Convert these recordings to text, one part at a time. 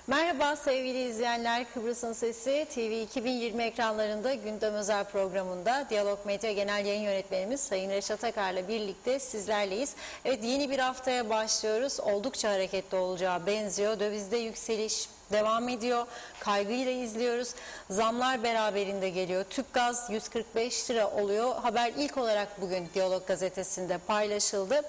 Merhaba sevgili izleyenler, Kıbrıs'ın Sesi TV 2020 ekranlarında gündem özel programında Diyalog Medya Genel Yayın Yönetmenimiz Sayın Reşat Akar'la birlikte sizlerleyiz. Evet, yeni bir haftaya başlıyoruz. Oldukça hareketli olacağı benziyor. Dövizde yükseliş devam ediyor. Kaygıyla izliyoruz. Zamlar beraberinde geliyor. Tüpgaz 145 lira oluyor. Haber ilk olarak bugün Diyalog gazetesinde paylaşıldı.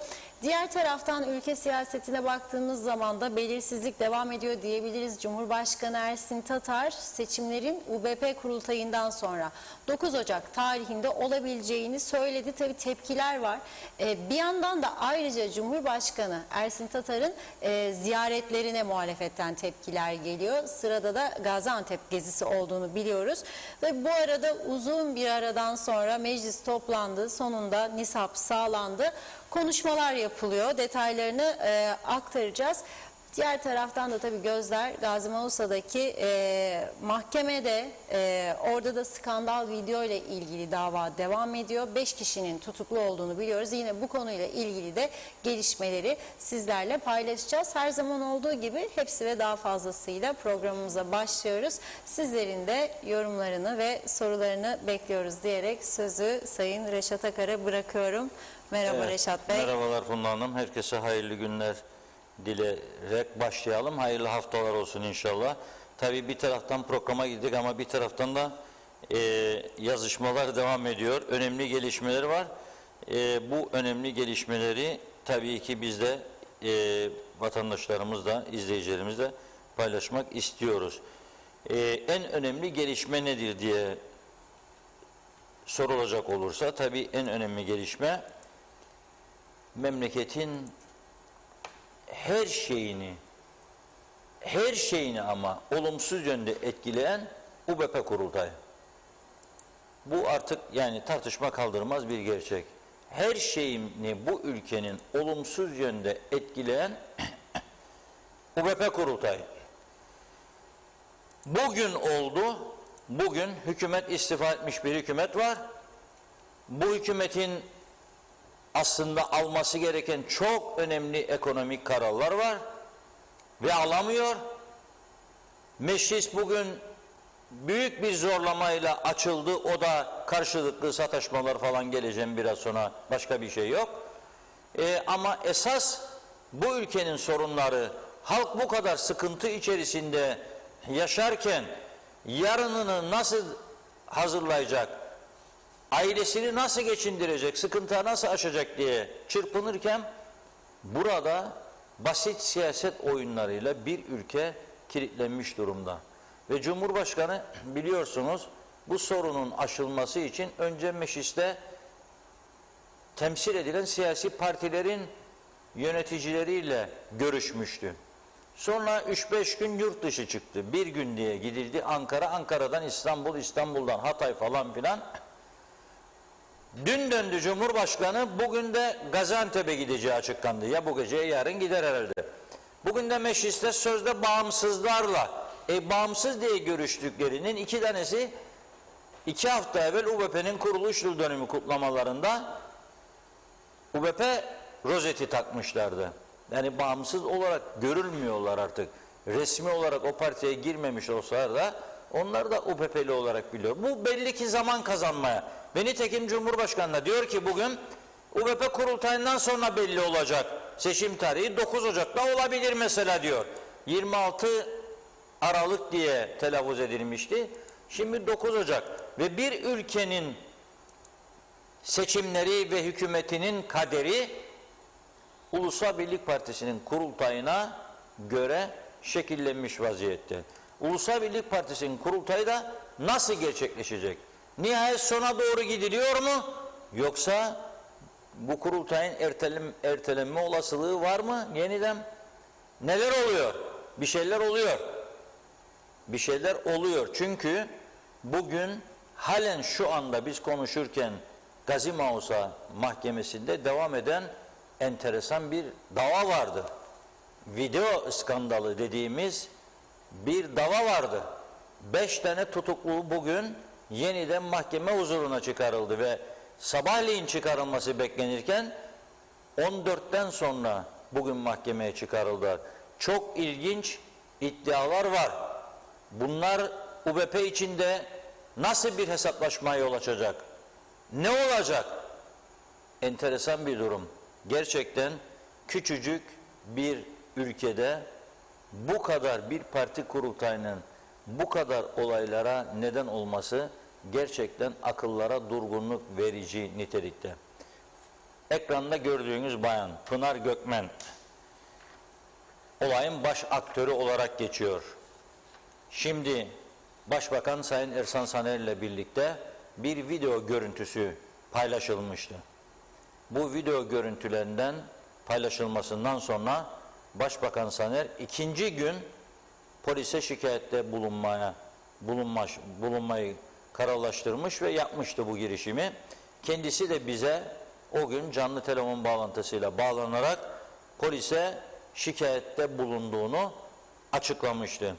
Diğer taraftan ülke siyasetine baktığımız zaman da belirsizlik devam ediyor diyebiliriz. Cumhurbaşkanı Ersin Tatar seçimlerin UBP kurultayından sonra 9 Ocak tarihinde olabileceğini söyledi. Tabii tepkiler var. Bir yandan da ayrıca Cumhurbaşkanı Ersin Tatar'ın ziyaretlerine muhalefetten tepkiler geliyor. Sırada da Gaziantep gezisi olduğunu biliyoruz. Ve bu arada uzun bir aradan sonra meclis toplandı. Sonunda nisap sağlandı. Konuşmalar yapılıyor. Detaylarını aktaracağız. Diğer taraftan da tabii gözler Gazi Mausa'daki mahkemede, orada da skandal video ile ilgili dava devam ediyor. 5 kişinin tutuklu olduğunu biliyoruz. Yine bu konuyla ilgili de gelişmeleri sizlerle paylaşacağız. Her zaman olduğu gibi hepsi ve daha fazlasıyla programımıza başlıyoruz. Sizlerin de yorumlarını ve sorularını bekliyoruz diyerek sözü Sayın Reşat Akar'a bırakıyorum. Merhaba, evet, Reşat Bey. Merhabalar Funda Hanım. Herkese hayırlı günler dileyerek başlayalım. Hayırlı haftalar olsun inşallah. Tabii bir taraftan programa gittik ama bir taraftan da yazışmalar devam ediyor. Önemli gelişmeler var. Bu önemli gelişmeleri tabii ki biz de vatandaşlarımızla, izleyicilerimizle paylaşmak istiyoruz. En önemli gelişme nedir diye sorulacak olursa tabii en önemli gelişme memleketin her şeyini ama olumsuz yönde etkileyen UBP kurultayı. Bu artık yani tartışma kaldırmaz bir gerçek. Her şeyini bu ülkenin olumsuz yönde etkileyen UBP kurultayı. Bugün oldu. Bugün hükümet istifa etmiş bir hükümet var. Bu hükümetin aslında alması gereken çok önemli ekonomik kararlar var ve alamıyor. Meclis bugün büyük bir zorlamayla açıldı. O da karşılıklı sataşmalar falan, geleceğim biraz sonra, başka bir şey yok. Ama esas bu ülkenin sorunları, halk bu kadar sıkıntı içerisinde yaşarken yarınını nasıl hazırlayacak, ailesini nasıl geçindirecek, sıkıntıya nasıl aşacak diye çırpınırken burada basit siyaset oyunlarıyla bir ülke kilitlenmiş durumda. Ve Cumhurbaşkanı biliyorsunuz bu sorunun aşılması için önce mecliste temsil edilen siyasi partilerin yöneticileriyle görüşmüştü. Sonra 3-5 gün yurt dışı çıktı. Bir gün diye gidildi Ankara, Ankara'dan İstanbul, İstanbul'dan Hatay falan filan. Dün döndü Cumhurbaşkanı, bugün de Gaziantep'e gideceği açıklandı. Ya bu gece yarın gider herhalde. Bugün de mecliste sözde bağımsızlarla, bağımsız diye görüştüklerinin 2 tanesi 2 hafta evvel UBP'nin kuruluş yıl dönümü kutlamalarında UBP rozeti takmışlardı. Yani bağımsız olarak görülmüyorlar artık. Resmi olarak o partiye girmemiş olsalar da onlar da UBP'li olarak biliyor. Bu belli ki zaman kazanmaya. Ve nitekim Cumhurbaşkanı diyor ki bugün UBP kurultayından sonra belli olacak. Seçim tarihi 9 Ocak'ta olabilir mesela diyor. 26 Aralık diye telaffuz edilmişti. Şimdi 9 Ocak. Ve bir ülkenin seçimleri ve hükümetinin kaderi Ulusal Birlik Partisi'nin kurultayına göre şekillenmiş vaziyette. Ulusal Birlik Partisi'nin kurultayı da nasıl gerçekleşecek? Nihayet sona doğru gidiliyor mu? Yoksa bu kurultayın ertelenme olasılığı var mı? Yeniden neler oluyor? Bir şeyler oluyor. Bir şeyler oluyor. Çünkü bugün halen şu anda biz konuşurken Gazi Mausa Mahkemesi'nde devam eden enteresan bir dava vardı. Video skandalı dediğimiz bir dava vardı. 5 tane tutuklu bugün yeniden mahkeme huzuruna çıkarıldı ve sabahleyin çıkarılması beklenirken 14'ten sonra bugün mahkemeye çıkarıldılar. Çok ilginç iddialar var. Bunlar UBP içinde nasıl bir hesaplaşmaya yol açacak? Ne olacak? Enteresan bir durum. Gerçekten küçücük bir ülkede bu kadar bir parti kurultayının bu kadar olaylara neden olması gerçekten akıllara durgunluk verici nitelikte. Ekranda gördüğünüz bayan Pınar Gökmen olayın baş aktörü olarak geçiyor. Şimdi Başbakan Sayın Ersan Saner ile birlikte bir video görüntüsü paylaşılmıştı. Bu video görüntülerinden paylaşılmasından sonra Başbakan Saner ikinci gün polise şikayette bulunmayı kararlaştırmış ve yapmıştı bu girişimi. Kendisi de bize o gün canlı telefon bağlantısıyla bağlanarak polise şikayette bulunduğunu açıklamıştı.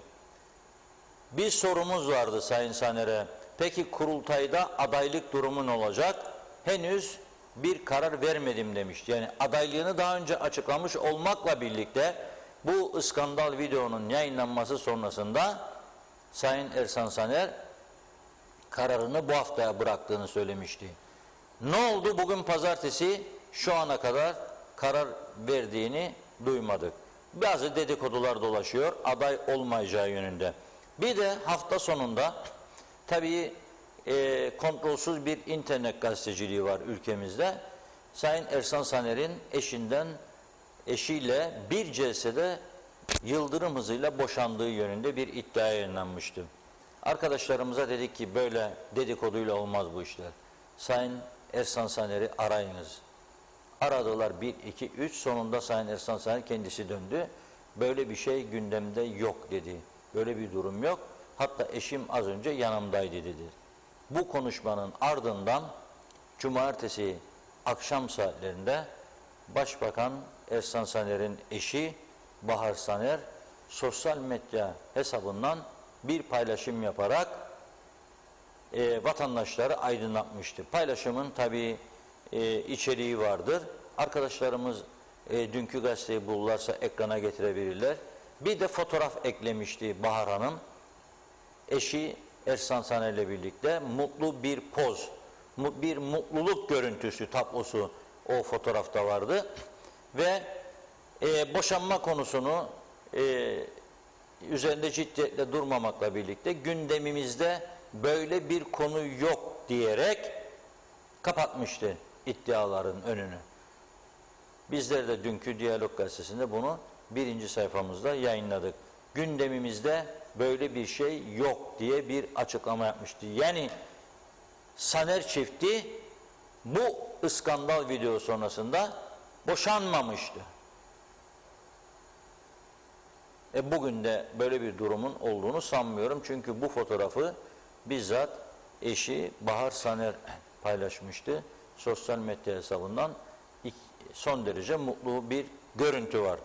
Bir sorumuz vardı Sayın Saner'e. Peki kurultayda adaylık durumu ne olacak? Henüz bir karar vermedim demişti. Yani adaylığını daha önce açıklamış olmakla birlikte bu skandal videonun yayınlanması sonrasında Sayın Ersan Saner kararını bu haftaya bıraktığını söylemişti. Ne oldu? Bugün pazartesi, şu ana kadar karar verdiğini duymadık. Bazı dedikodular dolaşıyor aday olmayacağı yönünde. Bir de hafta sonunda tabii kontrolsüz bir internet gazeteciliği var ülkemizde. Sayın Ersan Saner'in eşiyle bir celsede yıldırım hızıyla boşandığı yönünde bir iddia yayınlanmıştı. Arkadaşlarımıza dedik ki böyle dedikoduyla olmaz bu işler. Sayın Ersan Saner'i arayınız. Aradılar 1, 2, 3 sonunda Sayın Ersan Saner kendisi döndü. Böyle bir şey gündemde yok dedi. Böyle bir durum yok. Hatta eşim az önce yanımdaydı dedi. Bu konuşmanın ardından cumartesi akşam saatlerinde Başbakan Ersan Saner'in eşi Bahar Saner sosyal medya hesabından bir paylaşım yaparak vatandaşları aydınlatmıştı. Paylaşımın tabii içeriği vardır. Arkadaşlarımız dünkü gazeteyi bulurlarsa ekrana getirebilirler. Bir de fotoğraf eklemişti Bahar Hanım. Eşi Ersan Saner ile birlikte mutlu bir poz, bir mutluluk görüntüsü tablosu o fotoğrafta vardı. Ve boşanma konusunu üzerinde ciddiyetle durmamakla birlikte gündemimizde böyle bir konu yok diyerek kapatmıştı iddiaların önünü. Bizler de dünkü Diyalog Gazetesi'nde bunu birinci sayfamızda yayınladık. Gündemimizde böyle bir şey yok diye bir açıklama yapmıştı. Yani Saner çifti bu skandal video sonrasında boşanmamıştı. Bugün de böyle bir durumun olduğunu sanmıyorum. Çünkü bu fotoğrafı bizzat eşi Bahar Saner paylaşmıştı. Sosyal medya hesabından son derece mutlu bir görüntü var.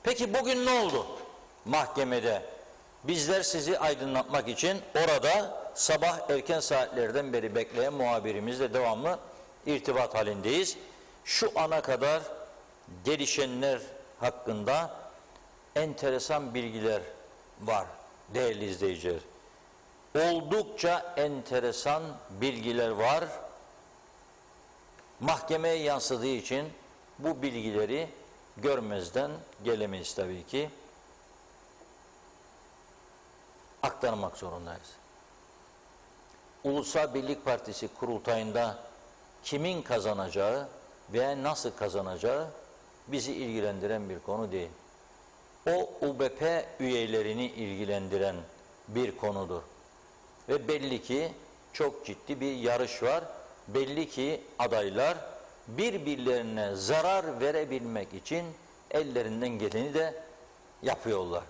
Peki bugün ne oldu mahkemede? Bizler sizi aydınlatmak için orada sabah erken saatlerden beri bekleyen muhabirimizle devamlı irtibat halindeyiz. Şu ana kadar gelişenler hakkında enteresan bilgiler var değerli izleyiciler. Oldukça enteresan bilgiler var. Mahkemeye yansıdığı için bu bilgileri görmezden gelemeyiz tabii ki. Aktarmak zorundayız. Ulusal Birlik Partisi kurultayında kimin kazanacağı veya nasıl kazanacağı bizi ilgilendiren bir konu değil. O UBP üyelerini ilgilendiren bir konudur. Ve belli ki çok ciddi bir yarış var. Belli ki adaylar birbirlerine zarar verebilmek için ellerinden geleni de yapıyorlar.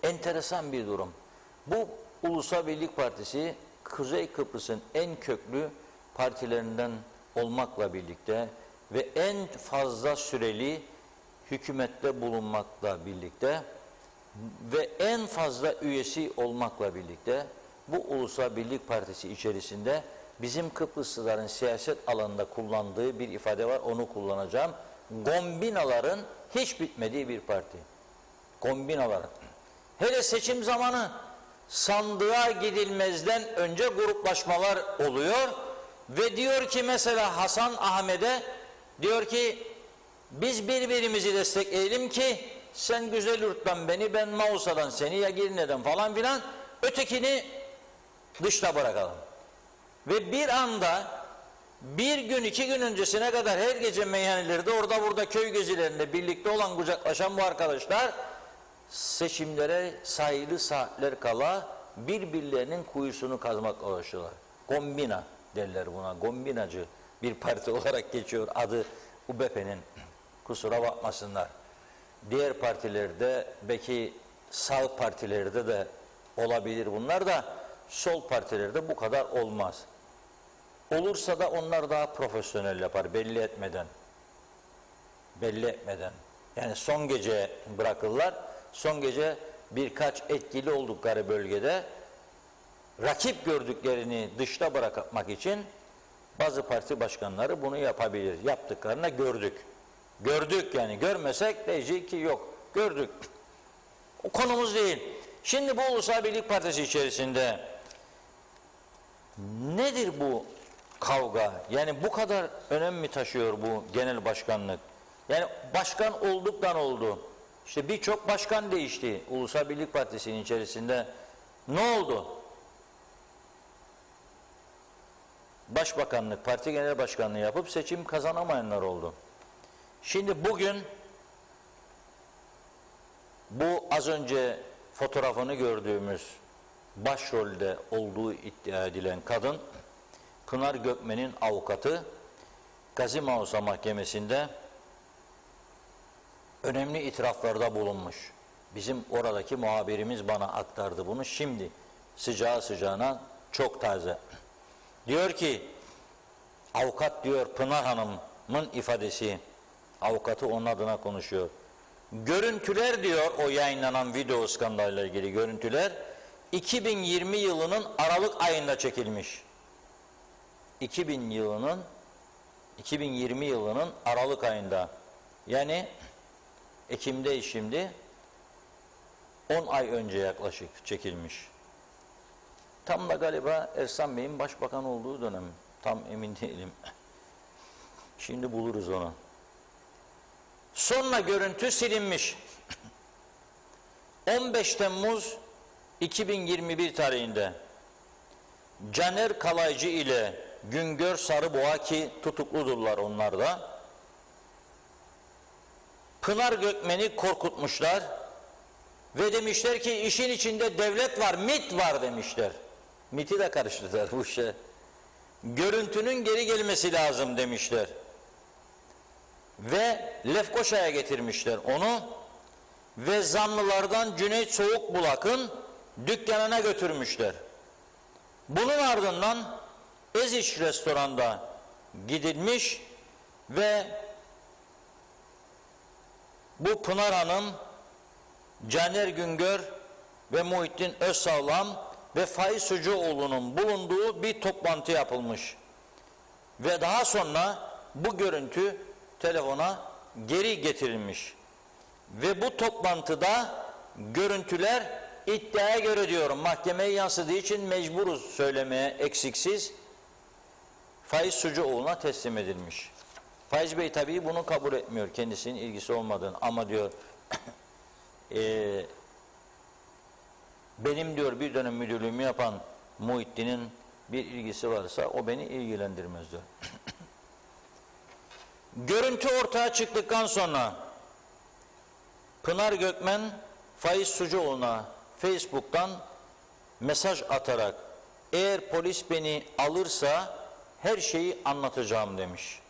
Enteresan bir durum. Bu Ulusal Birlik Partisi Kuzey Kıbrıs'ın en köklü partilerinden olmakla birlikte ve en fazla süreli hükümette bulunmakla birlikte ve en fazla üyesi olmakla birlikte bu Ulusal Birlik Partisi içerisinde bizim Kıbrıslıların siyaset alanında kullandığı bir ifade var, onu kullanacağım. Gombinaların hiç bitmediği bir parti. Gombinaların. Hele seçim zamanı sandığa gidilmezden önce gruplaşmalar oluyor ve diyor ki mesela Hasan Ahmet'e diyor ki biz birbirimizi destekleyelim ki sen Güzelyurt'tan beni, ben Mausa'dan seni, ya Girne'den falan filan, ötekini dışta bırakalım. Ve bir anda bir gün 2 gün öncesine kadar her gece meyhanelerde orada burada köy gezilerinde birlikte olan, kucaklaşan bu arkadaşlar seçimlere sayılı saatler kala birbirlerinin kuyusunu kazmakla uğraşıyorlar. Kombina derler buna. Kombinacı bir parti olarak geçiyor adı UBP'nin. Kusura bakmasınlar. Diğer partilerde, belki sağ partilerde de olabilir bunlar da, sol partilerde bu kadar olmaz. Olursa da onlar daha profesyonel yapar, belli etmeden. Belli etmeden. Yani son gece bırakırlar. Son gece birkaç etkili oldukları bölgede rakip gördüklerini dışta bırakmak için bazı parti başkanları bunu yapabilir. Yaptıklarına gördük. Gördük yani, görmesek diyecek ki yok. Gördük. O konumuz değil. Şimdi bu Ulusal Birlik Partisi içerisinde nedir bu kavga? Yani bu kadar önem mi taşıyor bu genel başkanlık? Yani başkan olduktan oldu. İşte birçok başkan değişti Ulusal Birlik Partisi'nin içerisinde. Ne oldu? Başbakanlık, parti genel başkanlığı yapıp seçim kazanamayanlar oldu. Şimdi bugün bu az önce fotoğrafını gördüğümüz başrolde olduğu iddia edilen kadın, Pınar Gökmen'in avukatı, Gazi Mausa Mahkemesi'nde önemli itiraflarda bulunmuş. Bizim oradaki muhabirimiz bana aktardı bunu. Şimdi sıcağı sıcağına, çok taze. Diyor ki, avukat diyor, Pınar Hanım'ın ifadesi, avukatı onun adına konuşuyor. Görüntüler diyor, o yayınlanan video skandalıyla ilgili görüntüler 2020 yılının Aralık ayında çekilmiş. 2020 yılının Aralık ayında, yani Ekim'de şimdi 10 ay önce yaklaşık çekilmiş. Tam da galiba Ersan Bey'in başbakan olduğu dönem. Tam emin değilim. Şimdi buluruz onu. Sonra görüntü silinmiş. 15 Temmuz 2021 tarihinde Caner Kalaycı ile Güngör Sarıboğa, ki tutukludurlar onlar da, Pınar Gökmen'i korkutmuşlar ve demişler ki işin içinde devlet var, MİT var demişler. MİT'i de karıştırdılar bu işe. Görüntünün geri gelmesi lazım demişler. Ve Lefkoşa'ya getirmişler onu ve zanlılardan Cüneyt Soğukbulak'ın dükkanına götürmüşler. Bunun ardından Eziş restoranda gidilmiş ve bu Pınar Hanım, Caner Güngör ve Muhittin Özsağlam ve Faiz Sucuoğlu'nun bulunduğu bir toplantı yapılmış. Ve daha sonra bu görüntü telefona geri getirilmiş. Ve bu toplantıda görüntüler iddiaya göre diyorum, mahkemeye yansıdığı için mecburuz söylemeye eksiksiz, Faiz Sucuoğlu'na teslim edilmiş. Faiz Bey tabii bunu kabul etmiyor, kendisinin ilgisi olmadığını, ama diyor benim diyor bir dönem müdürlüğümü yapan Muhittin'in bir ilgisi varsa o beni ilgilendirmez diyor. Görüntü ortaya çıktıktan sonra Pınar Gökmen Faiz Sucuoğlu'na Facebook'tan mesaj atarak eğer polis beni alırsa her şeyi anlatacağım demiş.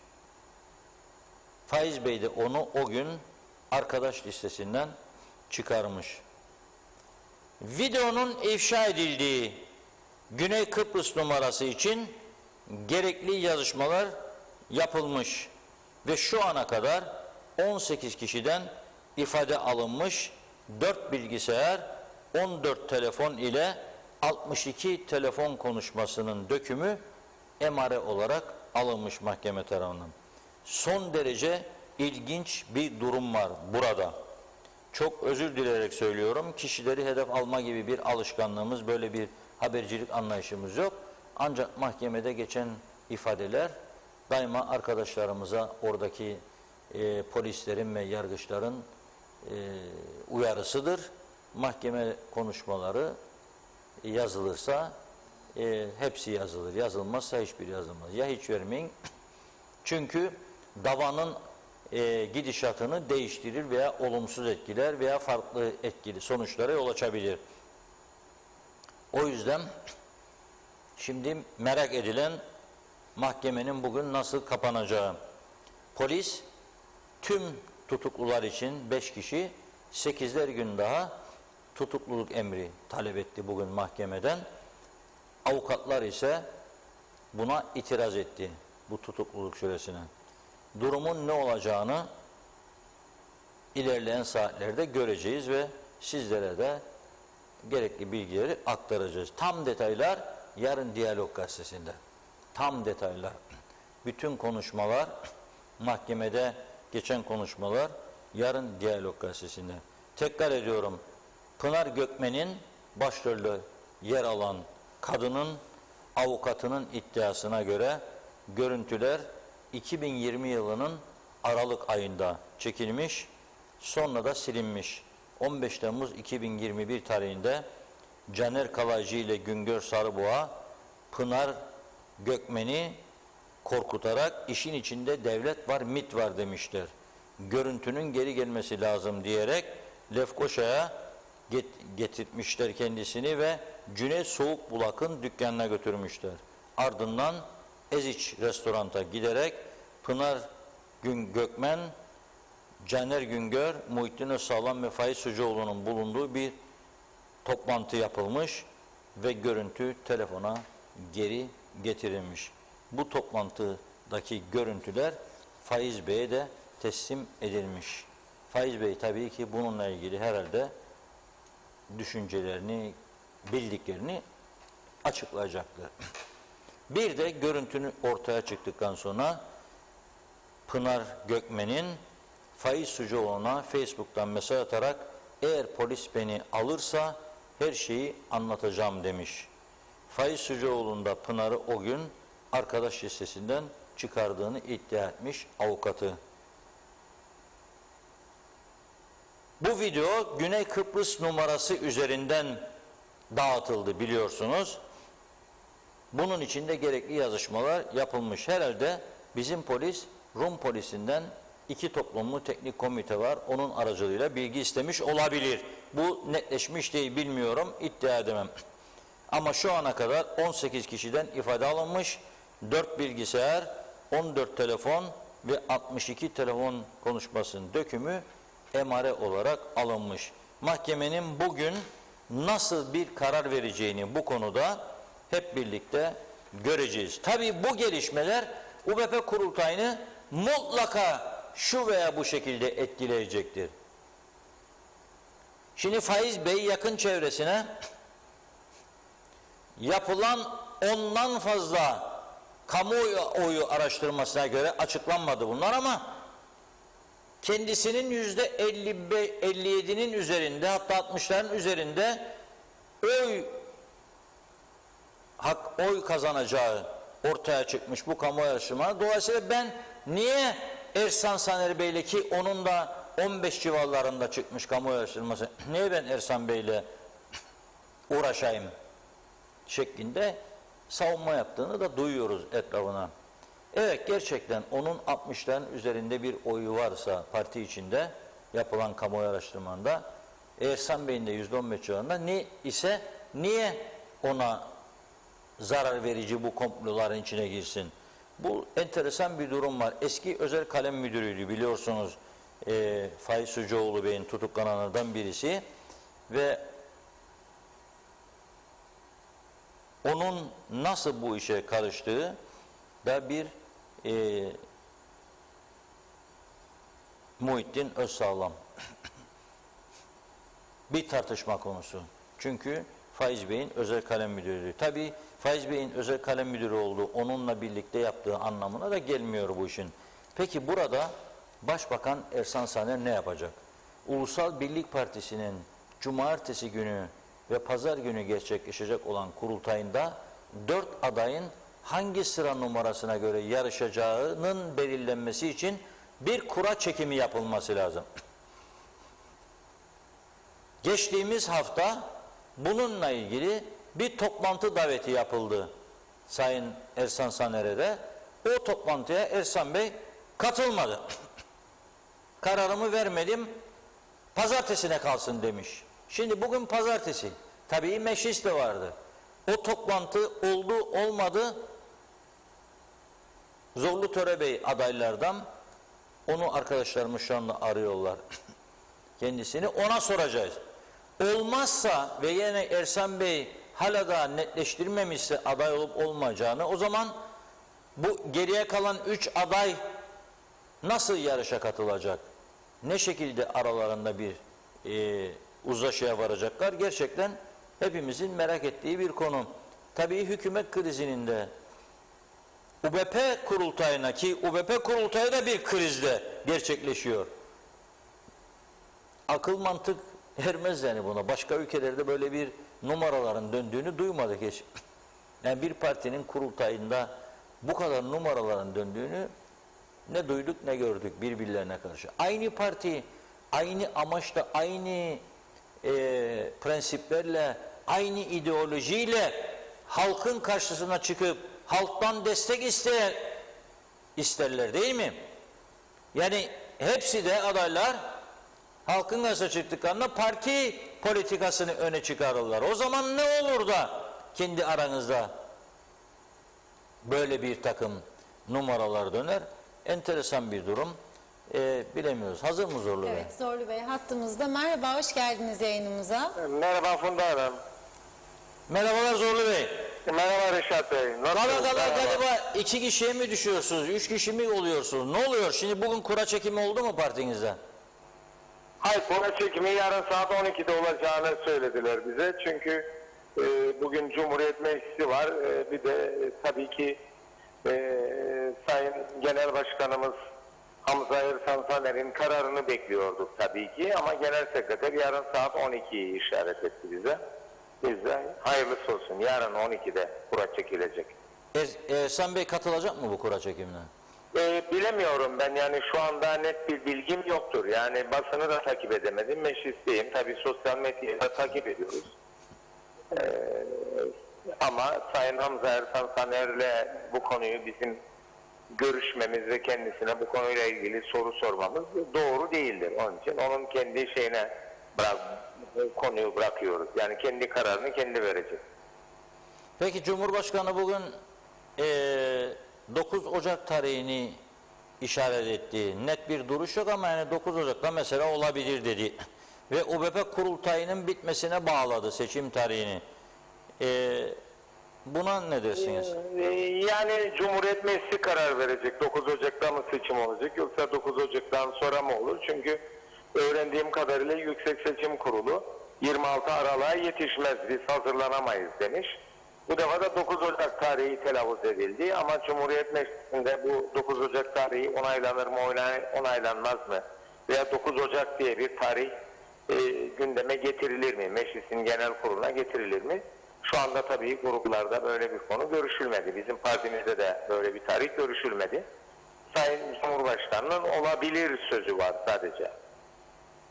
Faiz Bey de onu o gün arkadaş listesinden çıkarmış. Videonun ifşa edildiği Güney Kıbrıs numarası için gerekli yazışmalar yapılmış ve şu ana kadar 18 kişiden ifade alınmış, 4 bilgisayar, 14 telefon ile 62 telefon konuşmasının dökümü emare olarak alınmış mahkeme tarafından. Son derece ilginç bir durum var burada. çok özür dileyerek söylüyorum. Kişileri hedef alma gibi bir alışkanlığımız, böyle bir habercilik anlayışımız yok. Ancak mahkemede geçen ifadeler daima arkadaşlarımıza, oradaki polislerin ve yargıçların uyarısıdır. Mahkeme konuşmaları yazılırsa hepsi yazılır. Yazılmazsa hiçbir yazılmaz. Ya hiç vermeyin. Çünkü davanın gidişatını değiştirir veya olumsuz etkiler veya farklı etkili sonuçlara yol açabilir. O yüzden şimdi merak edilen mahkemenin bugün nasıl kapanacağı. Polis tüm tutuklular için 5 kişi 8'ler gün daha tutukluluk emri talep etti bugün mahkemeden. Avukatlar ise buna itiraz etti, bu tutukluluk süresine. Durumun ne olacağını ilerleyen saatlerde göreceğiz ve sizlere de gerekli bilgileri aktaracağız. Tam detaylar yarın Diyalog Gazetesi'nde. Tam detaylar. Bütün konuşmalar, mahkemede geçen konuşmalar yarın Diyalog Gazetesi'nde. Tekrar ediyorum, Pınar Gökmen'in başrolü yer alan kadının avukatının iddiasına göre görüntüler 2020 yılının Aralık ayında çekilmiş, sonra da silinmiş. 15 Temmuz 2021 tarihinde Caner Kalaycı ile Güngör Sarıboğa Pınar Gökmen'i korkutarak işin içinde devlet var, MİT var demişler. Görüntünün geri gelmesi lazım diyerek Lefkoşa'ya getirtmişler kendisini ve Cüneyt Soğukbulak'ın dükkanına götürmüşler. Ardından Eziç restoranta giderek Pınar Gökmen, Caner Güngör, Muhittin Özsağlam ve Faiz Sucuoğlu'nun bulunduğu bir toplantı yapılmış ve görüntü telefona geri getirilmiş. Bu toplantıdaki görüntüler Faiz Bey'e de teslim edilmiş. Faiz Bey tabii ki bununla ilgili herhalde düşüncelerini, bildiklerini açıklayacaktır. Bir de görüntünün ortaya çıktıktan sonra Pınar Gökmen'in Faiz Sucuoğlu'na Facebook'tan mesaj atarak eğer polis beni alırsa her şeyi anlatacağım demiş. Faiz Sucuoğlu'nda Pınar'ı o gün arkadaş listesinden çıkardığını iddia etmiş avukatı. Bu video Güney Kıbrıs numarası üzerinden dağıtıldı biliyorsunuz. Bunun için de gerekli yazışmalar yapılmış. Herhalde bizim polis Rum polisinden 2 toplumlu teknik komite var. Onun aracılığıyla bilgi istemiş olabilir. Bu netleşmiş değil, bilmiyorum, iddia edemem. Ama şu ana kadar 18 kişiden ifade alınmış. 4 bilgisayar, 14 telefon ve 62 telefon konuşmasının dökümü emare olarak alınmış. Mahkemenin bugün nasıl bir karar vereceğini bu konuda hep birlikte göreceğiz. Tabii bu gelişmeler UBP kurultayını mutlaka şu veya bu şekilde etkileyecektir. Şimdi Faiz Bey yakın çevresine yapılan ondan fazla kamuoyu araştırmasına göre açıklanmadı bunlar ama kendisinin %57'nin üzerinde, hatta 60'ların üzerinde oy kazanacağı ortaya çıkmış bu kamuoyu araştırmaları. Dolayısıyla ben niye Ersan Saner Bey'le, ki onun da 15 civarlarında çıkmış kamuoyu araştırması, niye ben Ersan Bey'le uğraşayım şeklinde savunma yaptığını da duyuyoruz etrafına. Evet, gerçekten onun 60'ların üzerinde bir oyu varsa parti içinde yapılan kamuoyu araştırmanda, Ersan Bey'in de %15 civarında niye ona zarar verici bu komploların içine girsin? Bu enteresan bir durum var. Eski özel kalem müdürüydü biliyorsunuz, Faiz Sucuoğlu Bey'in tutuklananlardan birisi ve onun nasıl bu işe karıştığı da bir Muhittin Özsağlam bir tartışma konusu. Çünkü Faiz Bey'in özel kalem müdürü. Tabii Faiz Bey'in özel kalem müdürü olduğu, onunla birlikte yaptığı anlamına da gelmiyor bu işin. Peki burada Başbakan Ersan Saner ne yapacak? Ulusal Birlik Partisi'nin cumartesi günü ve pazar günü gerçekleşecek olan kurultayında 4 adayın hangi sıra numarasına göre yarışacağının belirlenmesi için bir kura çekimi yapılması lazım. Geçtiğimiz hafta bununla ilgili bir toplantı daveti yapıldı Sayın Ersan Saner'e. O toplantıya Ersan Bey katılmadı. Kararımı vermedim, pazartesine kalsın demiş. Şimdi bugün pazartesi. Tabii meclis de vardı. O toplantı oldu olmadı. Zorlu Töre Bey adaylardan, onu arkadaşlarımız şu anda arıyorlar. Kendisini ona soracağız. Olmazsa ve yine Ersan Bey hala da netleştirmemişse aday olup olmayacağını, o zaman bu geriye kalan 3 aday nasıl yarışa katılacak? Ne şekilde aralarında bir uzlaşıya varacaklar? Gerçekten hepimizin merak ettiği bir konu. Tabii hükümet krizinin de UBP kurultayına, ki UBP kurultayı da bir krizde gerçekleşiyor. Akıl mantık ermez yani buna. Başka ülkelerde böyle bir numaraların döndüğünü duymadık hiç. Yani bir partinin kurultayında bu kadar numaraların döndüğünü ne duyduk ne gördük birbirlerine karşı. Aynı parti, aynı amaçla, aynı prensiplerle, aynı ideolojiyle halkın karşısına çıkıp halktan destek isterler değil mi? Yani hepsi de adaylar halkın karşısına çıktıklarında parti politikasını öne çıkarırlar. O zaman ne olur da kendi aranızda böyle bir takım numaralar döner? Enteresan bir durum. Bilemiyoruz. Hazır mı Zorlu Bey? Evet, Zorlu Bey hattımızda. Merhaba, hoş geldiniz yayınımıza. Merhaba Funda Hanım. Merhabalar Zorlu Bey. Merhaba Reşat Bey. Kadar galiba 2 kişiye mi düşüyorsunuz? 3 kişi mi oluyorsunuz? Ne oluyor? Şimdi bugün kura çekimi oldu mu partinizde? Hayır, kura çekimi yarın saat 12'de olacağını söylediler bize. Çünkü bugün Cumhuriyet Meclisi var. Bir de tabii ki Sayın Genel Başkanımız Hamza Ersan Saner'in kararını bekliyorduk tabii ki. Ama Genel Sekreter yarın saat 12'yi işaret etti bize. Biz de hayırlısı olsun. Yarın 12'de kura çekilecek. Ersan Bey katılacak mı bu kura çekimine? Bilemiyorum ben, yani şu anda net bir bilgim yoktur. Yani basını da takip edemedim. Meclisteyim. Tabii sosyal medyayı da takip ediyoruz. Ama Sayın Hamza Ersan Saner'le bu konuyu bizim görüşmemiz ve kendisine bu konuyla ilgili soru sormamız doğru değildir. Onun için onun kendi şeyine konuyu bırakıyoruz. Yani kendi kararını kendi verecek. Peki Cumhurbaşkanı bugün 9 Ocak tarihini işaret etti. Net bir duruş yok ama yani 9 Ocak'ta mesela olabilir dedi. Ve UBP kurultayının bitmesine bağladı seçim tarihini. Buna ne dersiniz? Yani Cumhuriyet Meclisi karar verecek. 9 Ocak'ta mı seçim olacak yoksa 9 Ocak'tan sonra mı olur? Çünkü öğrendiğim kadarıyla Yüksek Seçim Kurulu 26 Aralık'a yetişmez, biz hazırlanamayız demiş. Bu defa da 9 Ocak tarihi telaffuz edildi ama Cumhuriyet Meclisi'nde bu 9 Ocak tarihi onaylanır mı, onaylanmaz mı? Veya 9 Ocak diye bir tarih gündeme getirilir mi? Meclisin genel kuruluna getirilir mi? Şu anda tabii gruplarda böyle bir konu görüşülmedi. Bizim partimizde de böyle bir tarih görüşülmedi. Sayın Cumhurbaşkanı'nın olabilir sözü var sadece.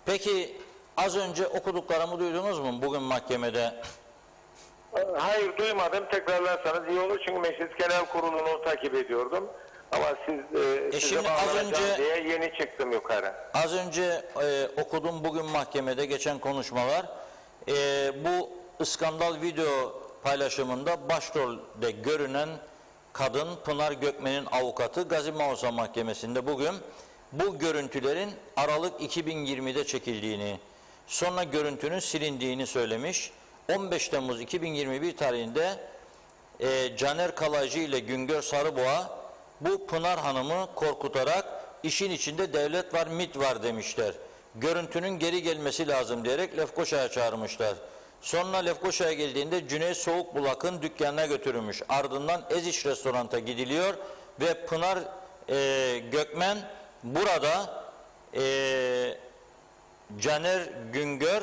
Peki az önce okuduklarımı duydunuz mu bugün mahkemede? Hayır, duymadım. Tekrarlarsanız iyi olur çünkü Meclis Genel Kurulu'nu takip ediyordum. Ama size şimdi az önce diye yeni çıktım yukarı. Az önce okudum bugün mahkemede geçen konuşmalar. Bu skandal video paylaşımında başrolde görünen kadın Pınar Gökmen'in avukatı Gazi Mausa Mahkemesi'nde bugün bu görüntülerin Aralık 2020'de çekildiğini, sonra görüntünün silindiğini söylemiş. 15 Temmuz 2021 tarihinde Caner Kalaycı ile Güngör Sarıboğa bu Pınar Hanım'ı korkutarak işin içinde devlet var, MİT var demişler. Görüntünün geri gelmesi lazım diyerek Lefkoşa'ya çağırmışlar. Sonra Lefkoşa'ya geldiğinde Cüneyt Soğukbulak'ın dükkanına götürülmüş. Ardından Eziş restoranta gidiliyor ve Pınar Gökmen burada Caner Güngör,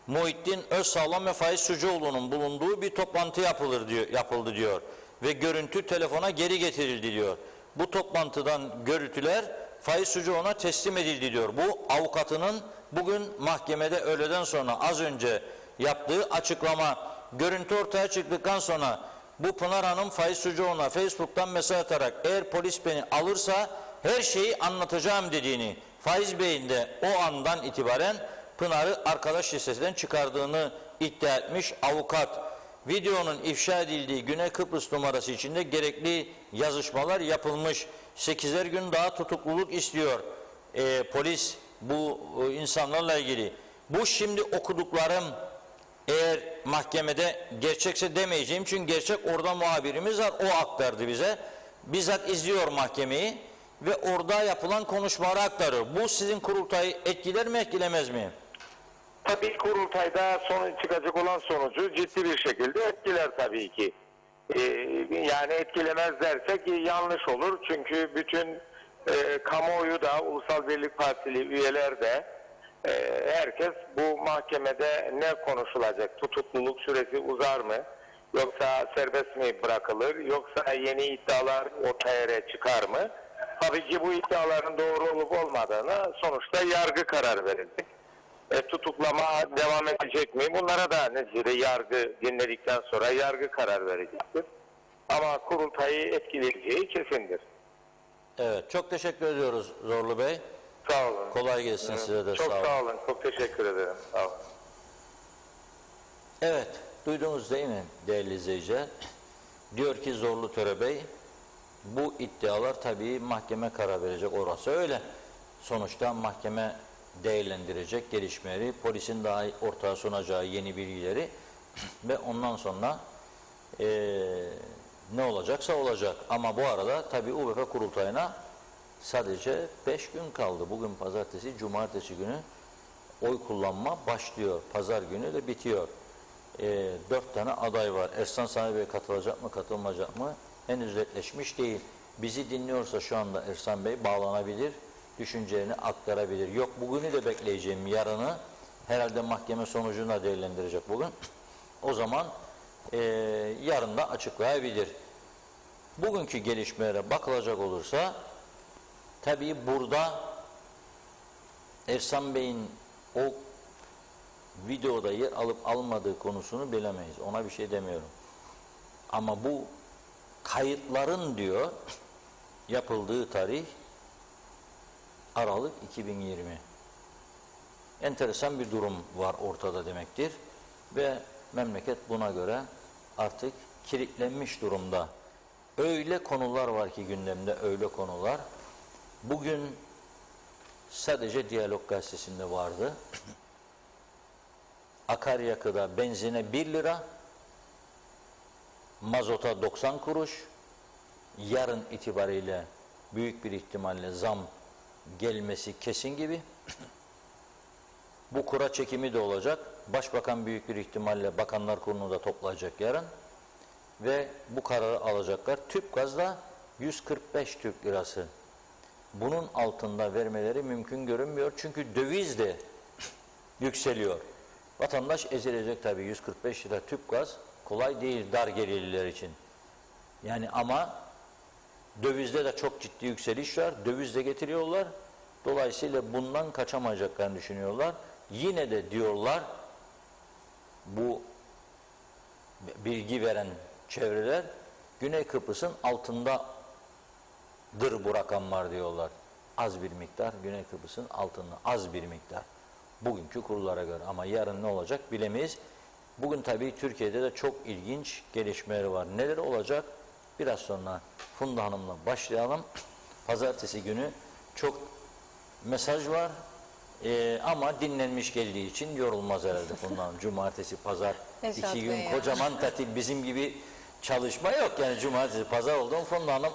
Muhittin Özsağlam ve Faiz Sucuoğlu'nun bulunduğu bir toplantı yapıldı diyor. Ve görüntü telefona geri getirildi diyor. Bu toplantıdan görüntüler Faiz Sucuoğlu'na teslim edildi diyor. Bu avukatının bugün mahkemede öğleden sonra az önce yaptığı açıklama. Görüntü ortaya çıktıktan sonra bu Pınar Hanım Faiz Sucuoğlu'na Facebook'tan mesaj atarak eğer polis beni alırsa her şeyi anlatacağım dediğini, Faiz Bey'in de o andan itibaren Pınar'ı arkadaş listesinden çıkardığını iddia etmiş avukat. Videonun ifşa edildiği Güney Kıbrıs numarası içinde gerekli yazışmalar yapılmış. 8'er gün daha tutukluluk istiyor polis bu insanlarla ilgili. Bu şimdi okuduklarım eğer mahkemede gerçekse demeyeceğim çünkü gerçek orada muhabirimiz var, o aktardı bize. Bizzat izliyor mahkemeyi ve orada yapılan konuşmaları aktarıyor. Bu sizin kurultayı etkiler mi etkilemez mi? Tabii kurultayda çıkacak olan sonucu ciddi bir şekilde etkiler tabii ki. Yani etkilemez dersek yanlış olur. Çünkü bütün kamuoyu da, Ulusal Birlik Partili üyeler de herkes bu mahkemede ne konuşulacak? Tutukluluk süresi uzar mı? Yoksa serbest mi bırakılır? Yoksa yeni iddialar ortaya çıkar mı? Tabii ki bu iddiaların doğru olup olmadığını sonuçta yargı karar verecek. Tutuklama devam edecek mi? Bunlara da neticede yargı dinledikten sonra yargı karar verecektir. Ama kurultayı etkileyeceği kesindir. Evet, çok teşekkür ediyoruz Zorlu Bey. Sağ olun. Kolay gelsin size de. Çok sağ olun. sağ olun. Çok teşekkür ederim. Sağ olun. Evet, duydunuz değil mi değerli izleyiciler? Diyor ki Zorlu Töre Bey, bu iddialar tabii mahkeme karar verecek, orası öyle. Sonuçta mahkeme değerlendirecek gelişmeleri, polisin daha ortaya sunacağı yeni bilgileri ve ondan sonra ne olacaksa olacak. Ama bu arada tabii UBP kurultayına sadece 5 gün kaldı. Bugün pazartesi, cumartesi günü oy kullanma başlıyor. Pazar günü de bitiyor. 4 tane aday var. Ersan Sami Bey katılacak mı, katılmayacak mı? Henüz netleşmiş değil. Bizi dinliyorsa şu anda Ersan Bey bağlanabilir, düşüncelerini aktarabilir. Yok, bugünü de bekleyeceğim, yarını. Herhalde mahkeme sonucunu da değerlendirecek bugün. O zaman yarın da açıklayabilir. Bugünkü gelişmelere bakılacak olursa, tabii burada Ersan Bey'in o videoda yer alıp almadığı konusunu bilemeyiz. Ona bir şey demiyorum. Ama bu kayıtların diyor yapıldığı tarih Aralık 2020. Enteresan bir durum var ortada demektir. Ve memleket buna göre artık kilitlenmiş durumda. Öyle konular var ki gündemde, öyle konular. Bugün sadece Diyalog Gazetesi'nde vardı. Akaryakıda benzine 1 lira, mazota 90 kuruş, yarın itibariyle büyük bir ihtimalle zam gelmesi kesin gibi. Bu kura çekimi de olacak. Başbakan büyük bir ihtimalle Bakanlar Kurulu'nu da toplayacak yarın. Ve bu kararı alacaklar. Tüpgazda 145 Türk lirası. Bunun altında vermeleri mümkün görünmüyor. Çünkü döviz de yükseliyor. Vatandaş ezilecek tabii. 145 lira tüpgaz kolay değil dar gelirliler için. Yani ama dövizde de çok ciddi yükseliş var. Döviz de getiriyorlar. Dolayısıyla bundan kaçamayacaklarını düşünüyorlar. Yine de diyorlar bu bilgi veren çevreler Güney Kıbrıs'ın altındadır bu rakamlar diyorlar. Az bir miktar Güney Kıbrıs'ın altında az bir miktar. Bugünkü kurullara göre ama yarın ne olacak bilemeyiz. Bugün tabii Türkiye'de de çok ilginç gelişmeler var. Neler olacak? Biraz sonra Funda Hanım'la başlayalım. Pazartesi günü çok mesaj var ama dinlenmiş geldiği için yorulmaz herhalde Funda Hanım. Cumartesi, pazar 2 gün kocaman tatil, bizim gibi çalışma yok. Yani cumartesi, pazar oldu mu Funda Hanım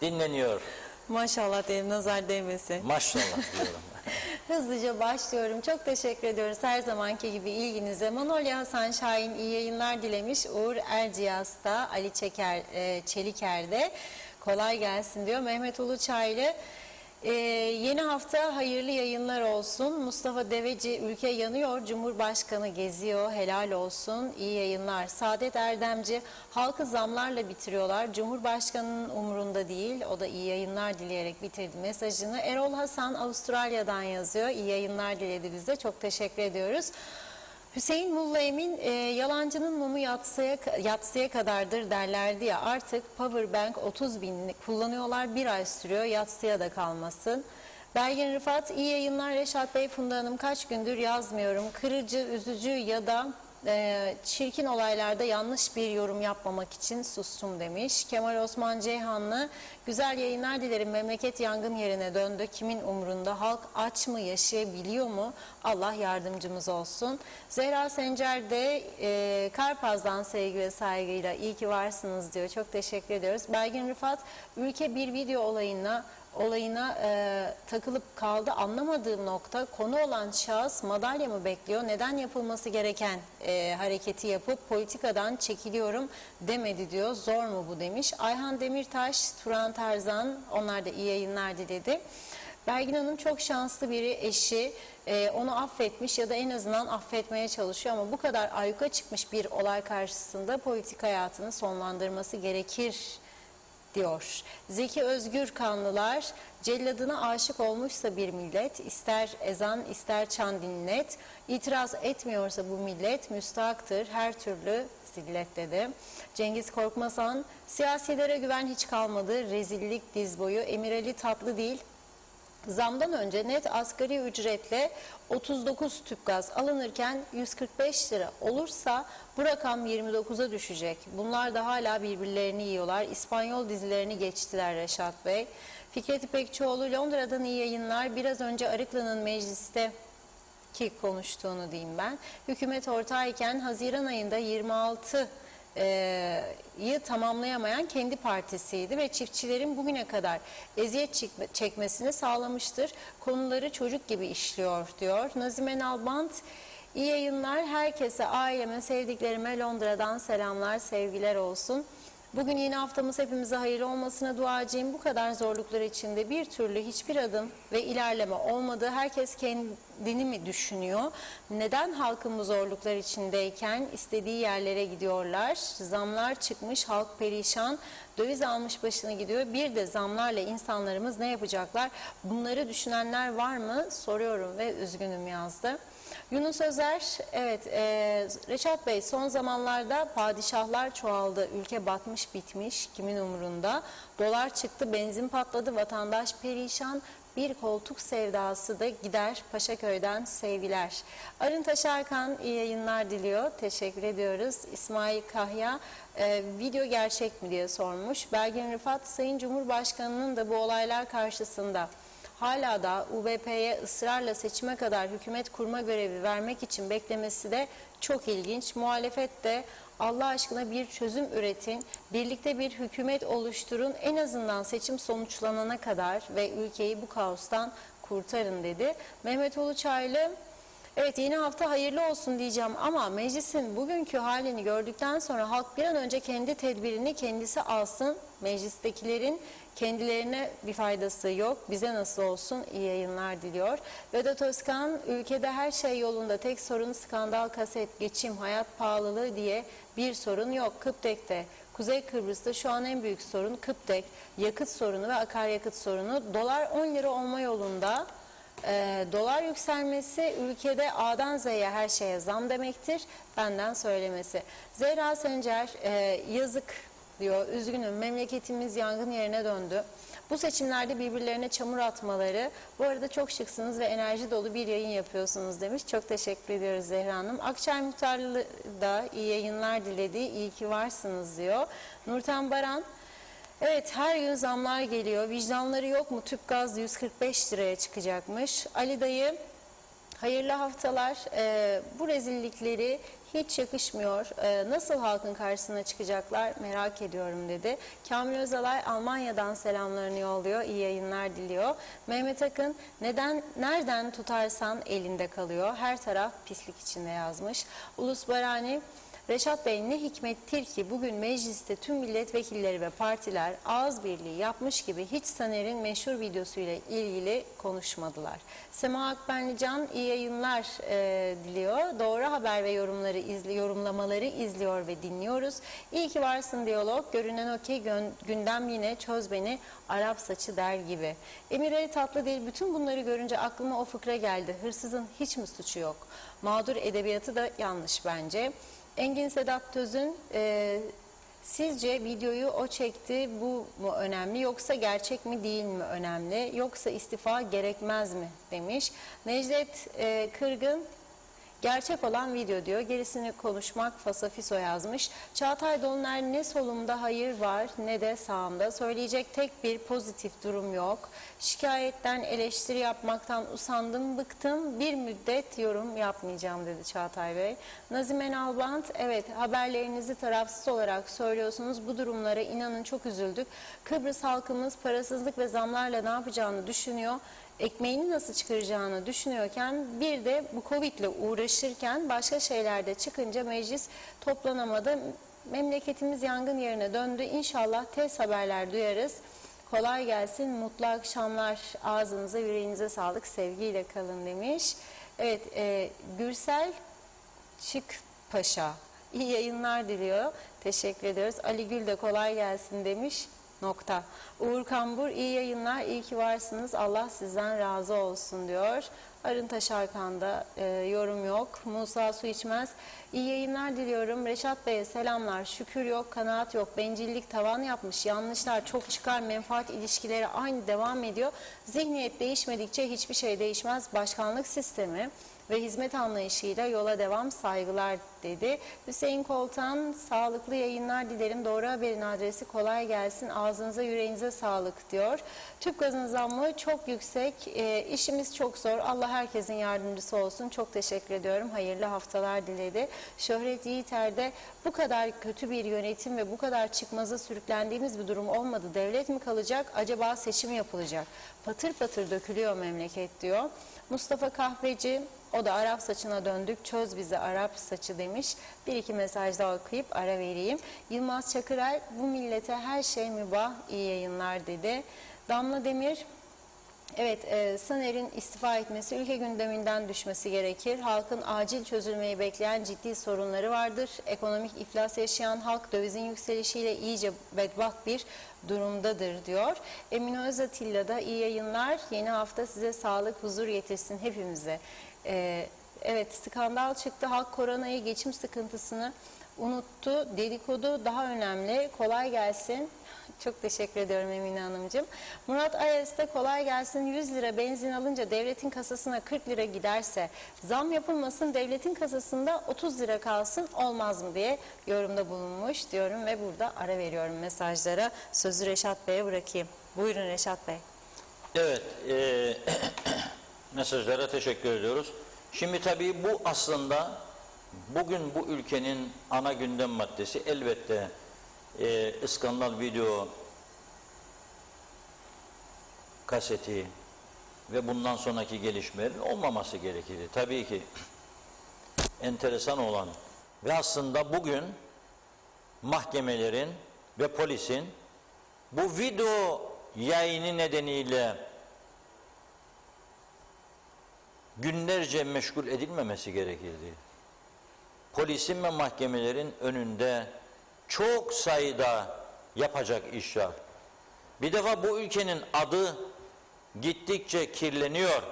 dinleniyor. Maşallah diyelim, nazar değmesin. Maşallah diyorum. Hızlıca başlıyorum. Çok teşekkür ediyoruz her zamanki gibi ilginize. Manolya Hasan Şahin iyi yayınlar dilemiş. Uğur Erciyaz da, Ali Çeliker de kolay gelsin diyor. Mehmet Uluçaylı Yeni hafta hayırlı yayınlar olsun. Mustafa Deveci, ülke yanıyor, Cumhurbaşkanı geziyor, helal olsun, iyi yayınlar. Saadet Erdemci, halkı zamlarla bitiriyorlar, Cumhurbaşkanının umurunda değil, o da iyi yayınlar dileyerek bitirdi mesajını. Erol Hasan Avustralya'dan yazıyor, iyi yayınlar diledi bize, çok teşekkür ediyoruz. Hüseyin Mulla Emin, yalancının mumu yatsıya kadardır derlerdi ya, artık Powerbank 30.000 kullanıyorlar, bir ay sürüyor, yatsıya da kalmasın. Belgin Rıfat, iyi yayınlar Reşat Bey, Funda Hanım, kaç gündür yazmıyorum, kırıcı, üzücü ya da çirkin olaylarda yanlış bir yorum yapmamak için sustum demiş. Kemal Osman Ceyhanlı, güzel yayınlar dilerim, memleket yangın yerine döndü, kimin umrunda, halk aç mı, yaşayabiliyor mu, Allah yardımcımız olsun. Zehra Sencer de Karpaz'dan sevgi ve saygıyla iyi ki varsınız diyor, çok teşekkür ediyoruz. Belgin Rıfat, ülke bir video olayına takılıp kaldı, anlamadığım nokta, konu olan şahıs madalya mı bekliyor, neden yapılması gereken hareketi yapıp politikadan çekiliyorum demedi diyor, zor mu bu demiş. Ayhan Demirtaş, Turan Tarzan, onlar da iyi yayınlar diledi. Belgin Hanım çok şanslı biri, eşi onu affetmiş ya da en azından affetmeye çalışıyor ama bu kadar ayyuka çıkmış bir olay karşısında politik hayatını sonlandırması gerekir diyor. Zeki Özgür Kanlılar, celladına aşık olmuşsa bir millet, ister ezan ister çan dinlet, itiraz etmiyorsa bu millet müstahaktır her türlü zillet dedi. Cengiz Korkmazan, siyasilere güven hiç kalmadı, rezillik diz boyu, Emir Ali tatlı değil. Zamdan önce net asgari ücretle 39 tüp gaz alınırken 145 lira olursa bu rakam 29'a düşecek. Bunlar da hala birbirlerini yiyorlar. İspanyol dizilerini geçtiler Reşat Bey. Fikret İpekçioğlu, Londra'dan iyi yayınlar. Biraz önce Arıklı'nın mecliste ki konuştuğunu diyeyim ben. Hükümet ortağıyken Haziran ayında 26 tamamlayamayan kendi partisiydi ve çiftçilerin bugüne kadar eziyet çekmesini sağlamıştır. Konuları çocuk gibi işliyor diyor. Nazime Nalbant, iyi yayınlar herkese, aileme, sevdiklerime Londra'dan selamlar, sevgiler olsun. Bugün yeni haftamız hepimize hayırlı olmasına duacıyım. Bu kadar zorluklar içinde bir türlü hiçbir adım ve ilerleme olmadı. Herkes kendini mi düşünüyor? Neden halkın bu zorluklar içindeyken istediği yerlere gidiyorlar? Zamlar çıkmış, halk perişan, döviz almış başını gidiyor. Bir de zamlarla insanlarımız ne yapacaklar? Bunları düşünenler var mı? Soruyorum ve üzgünüm yazdı. Yunus Özer, evet Reşat Bey, son zamanlarda padişahlar çoğaldı, ülke batmış bitmiş, kimin umurunda, dolar çıktı, benzin patladı, vatandaş perişan, bir koltuk sevdası da gider, Paşaköy'den sevgiler. Arın Taşarkan iyi yayınlar diliyor, teşekkür ediyoruz. İsmail Kahya, video gerçek mi diye sormuş. Belgin Rıfat, Sayın Cumhurbaşkanı'nın da bu olaylar karşısında hala da UBP'ye ısrarla seçime kadar hükümet kurma görevi vermek için beklemesi de çok ilginç. Muhalefet de Allah aşkına bir çözüm üretin, birlikte bir hükümet oluşturun, en azından seçim sonuçlanana kadar ve ülkeyi bu kaostan kurtarın dedi. Mehmet Uluçaylı, evet yeni hafta hayırlı olsun diyeceğim ama meclisin bugünkü halini gördükten sonra halk bir an önce kendi tedbirini kendisi alsın. Meclistekilerin kendilerine bir faydası yok. Bize nasıl olsun? İyi yayınlar diliyor. Vedat Özkan, ülkede her şey yolunda. Tek sorun skandal, kaset, geçim, hayat pahalılığı diye bir sorun yok. Kıptek'te, Kuzey Kıbrıs'ta şu an en büyük sorun Kıptek, yakıt sorunu ve akaryakıt sorunu. Dolar 10 lira olma yolunda. Dolar yükselmesi ülkede A'dan Z'ye her şeye zam demektir. Benden söylemesi. Zehra Sencer, yazık diyor, üzgünüm, memleketimiz yangın yerine döndü. Bu seçimlerde birbirlerine çamur atmaları, bu arada çok şıksınız ve enerji dolu bir yayın yapıyorsunuz demiş. Çok teşekkür ediyoruz Zehra Hanım. Akçay Muhtarlı da iyi yayınlar diledi, iyi ki varsınız diyor. Nurten Baran, evet her gün zamlar geliyor, vicdanları yok mu, tüp gaz 145 liraya çıkacakmış. Ali Dayı, hayırlı haftalar, bu rezillikleri hiç yakışmıyor. Nasıl halkın karşısına çıkacaklar merak ediyorum dedi. Kamil Özalay Almanya'dan selamlarını yolluyor. İyi yayınlar diliyor. Mehmet Akın, nereden tutarsan elinde kalıyor. Her taraf pislik içinde yazmış. Ulus Barani, Reşat Bey, ne hikmettir ki bugün mecliste tüm milletvekilleri ve partiler ağız birliği yapmış gibi hiç Saner'in meşhur videosuyla ilgili konuşmadılar. Sema Akbenlican iyi yayınlar diliyor. Doğru haber ve yorumlamaları izliyor ve dinliyoruz. İyi ki varsın diyalog. Görünen o ki gündem yine çöz beni Arap saçı der gibi. Emir Ali Tatlıdil, bütün bunları görünce aklıma o fıkra geldi. Hırsızın hiç mi suçu yok? Mağdur edebiyatı da yanlış bence. Engin Sedat Töz'ün sizce videoyu o çekti, bu mu önemli, yoksa gerçek mi değil mi önemli, yoksa istifa gerekmez mi demiş. Necdet Kırgın, gerçek olan video diyor. Gerisini konuşmak fasafiso yazmış. Çağatay Dolunay, ne solumda hayır var ne de sağımda. Söyleyecek tek bir pozitif durum yok. Şikayetten, eleştiri yapmaktan usandım, bıktım. Bir müddet yorum yapmayacağım dedi Çağatay Bey. Nazime Nalbant, evet haberlerinizi tarafsız olarak söylüyorsunuz. Bu durumlara inanın çok üzüldük. Kıbrıs halkımız parasızlık ve zamlarla ne yapacağını düşünüyor. Ekmeğini nasıl çıkaracağını düşünüyorken bir de bu Covid ile uğraşırken başka şeylerde çıkınca meclis toplanamadı. Memleketimiz yangın yerine döndü. İnşallah tez haberler duyarız. Kolay gelsin, mutlu akşamlar, ağzınıza yüreğinize sağlık, sevgiyle kalın demiş. Evet, Gürsel Çıkpaşa iyi yayınlar diliyor. Teşekkür ediyoruz. Ali Gül de kolay gelsin demiş. Nokta. Uğur Kambur, iyi yayınlar, iyi ki varsınız, Allah sizden razı olsun diyor. Arın Taşarkan'da yorum yok. Musa Su İçmez, iyi yayınlar diliyorum. Reşat Bey'e selamlar, şükür yok, kanaat yok, bencillik tavan yapmış, yanlışlar çok çıkar, menfaat ilişkileri aynı devam ediyor. Zihniyet değişmedikçe hiçbir şey değişmez. Başkanlık sistemi ve hizmet anlayışıyla yola devam, saygılar dedi. Hüseyin Koltan, sağlıklı yayınlar dilerim. Doğru haberin adresi kolay gelsin. Ağzınıza yüreğinize sağlık diyor. Tüp gazın zammı çok yüksek. İşimiz çok zor. Allah herkesin yardımcısı olsun. Çok teşekkür ediyorum. Hayırlı haftalar diledi. Şöhret Yiğiter'de bu kadar kötü bir yönetim ve bu kadar çıkmaza sürüklendiğimiz bir durum olmadı. Devlet mi kalacak? Acaba seçim yapılacak? Patır patır dökülüyor memleket diyor. Mustafa Kahveci, o da Arap saçına döndük, çöz bizi Arap saçı demiş. Bir iki mesaj daha okuyup ara vereyim. Yılmaz Çakırer, bu millete her şey mübah, iyi yayınlar dedi. Damla Demir, evet, Saner'in istifa etmesi, ülke gündeminden düşmesi gerekir. Halkın acil çözülmeyi bekleyen ciddi sorunları vardır. Ekonomik iflas yaşayan halk dövizin yükselişiyle iyice bedbaht bir durumdadır diyor. Emine Özatilla da iyi yayınlar. Yeni hafta size sağlık, huzur getirsin hepimize. Evet, skandal çıktı. Halk koronayı, geçim sıkıntısını unuttu. Dedikodu daha önemli. Kolay gelsin. Çok teşekkür ediyorum Emine Hanımcığım. Murat Ayas'ta kolay gelsin. 100 lira benzin alınca devletin kasasına 40 lira giderse zam yapılmasın, devletin kasasında 30 lira kalsın, olmaz mı diye yorumda bulunmuş diyorum ve burada ara veriyorum mesajlara. Sözü Reşat Bey'e bırakayım. Buyurun Reşat Bey. Evet, mesajlara teşekkür ediyoruz. Şimdi tabii bu aslında bugün bu ülkenin ana gündem maddesi elbette skandal video kaseti ve bundan sonraki gelişmelerin olmaması gerekirdi. Tabii ki enteresan olan ve aslında bugün mahkemelerin ve polisin bu video yayını nedeniyle günlerce meşgul edilmemesi gerekirdi. Polisin ve mahkemelerin önünde çok sayıda yapacak iş var. Bir defa bu ülkenin adı gittikçe kirleniyor.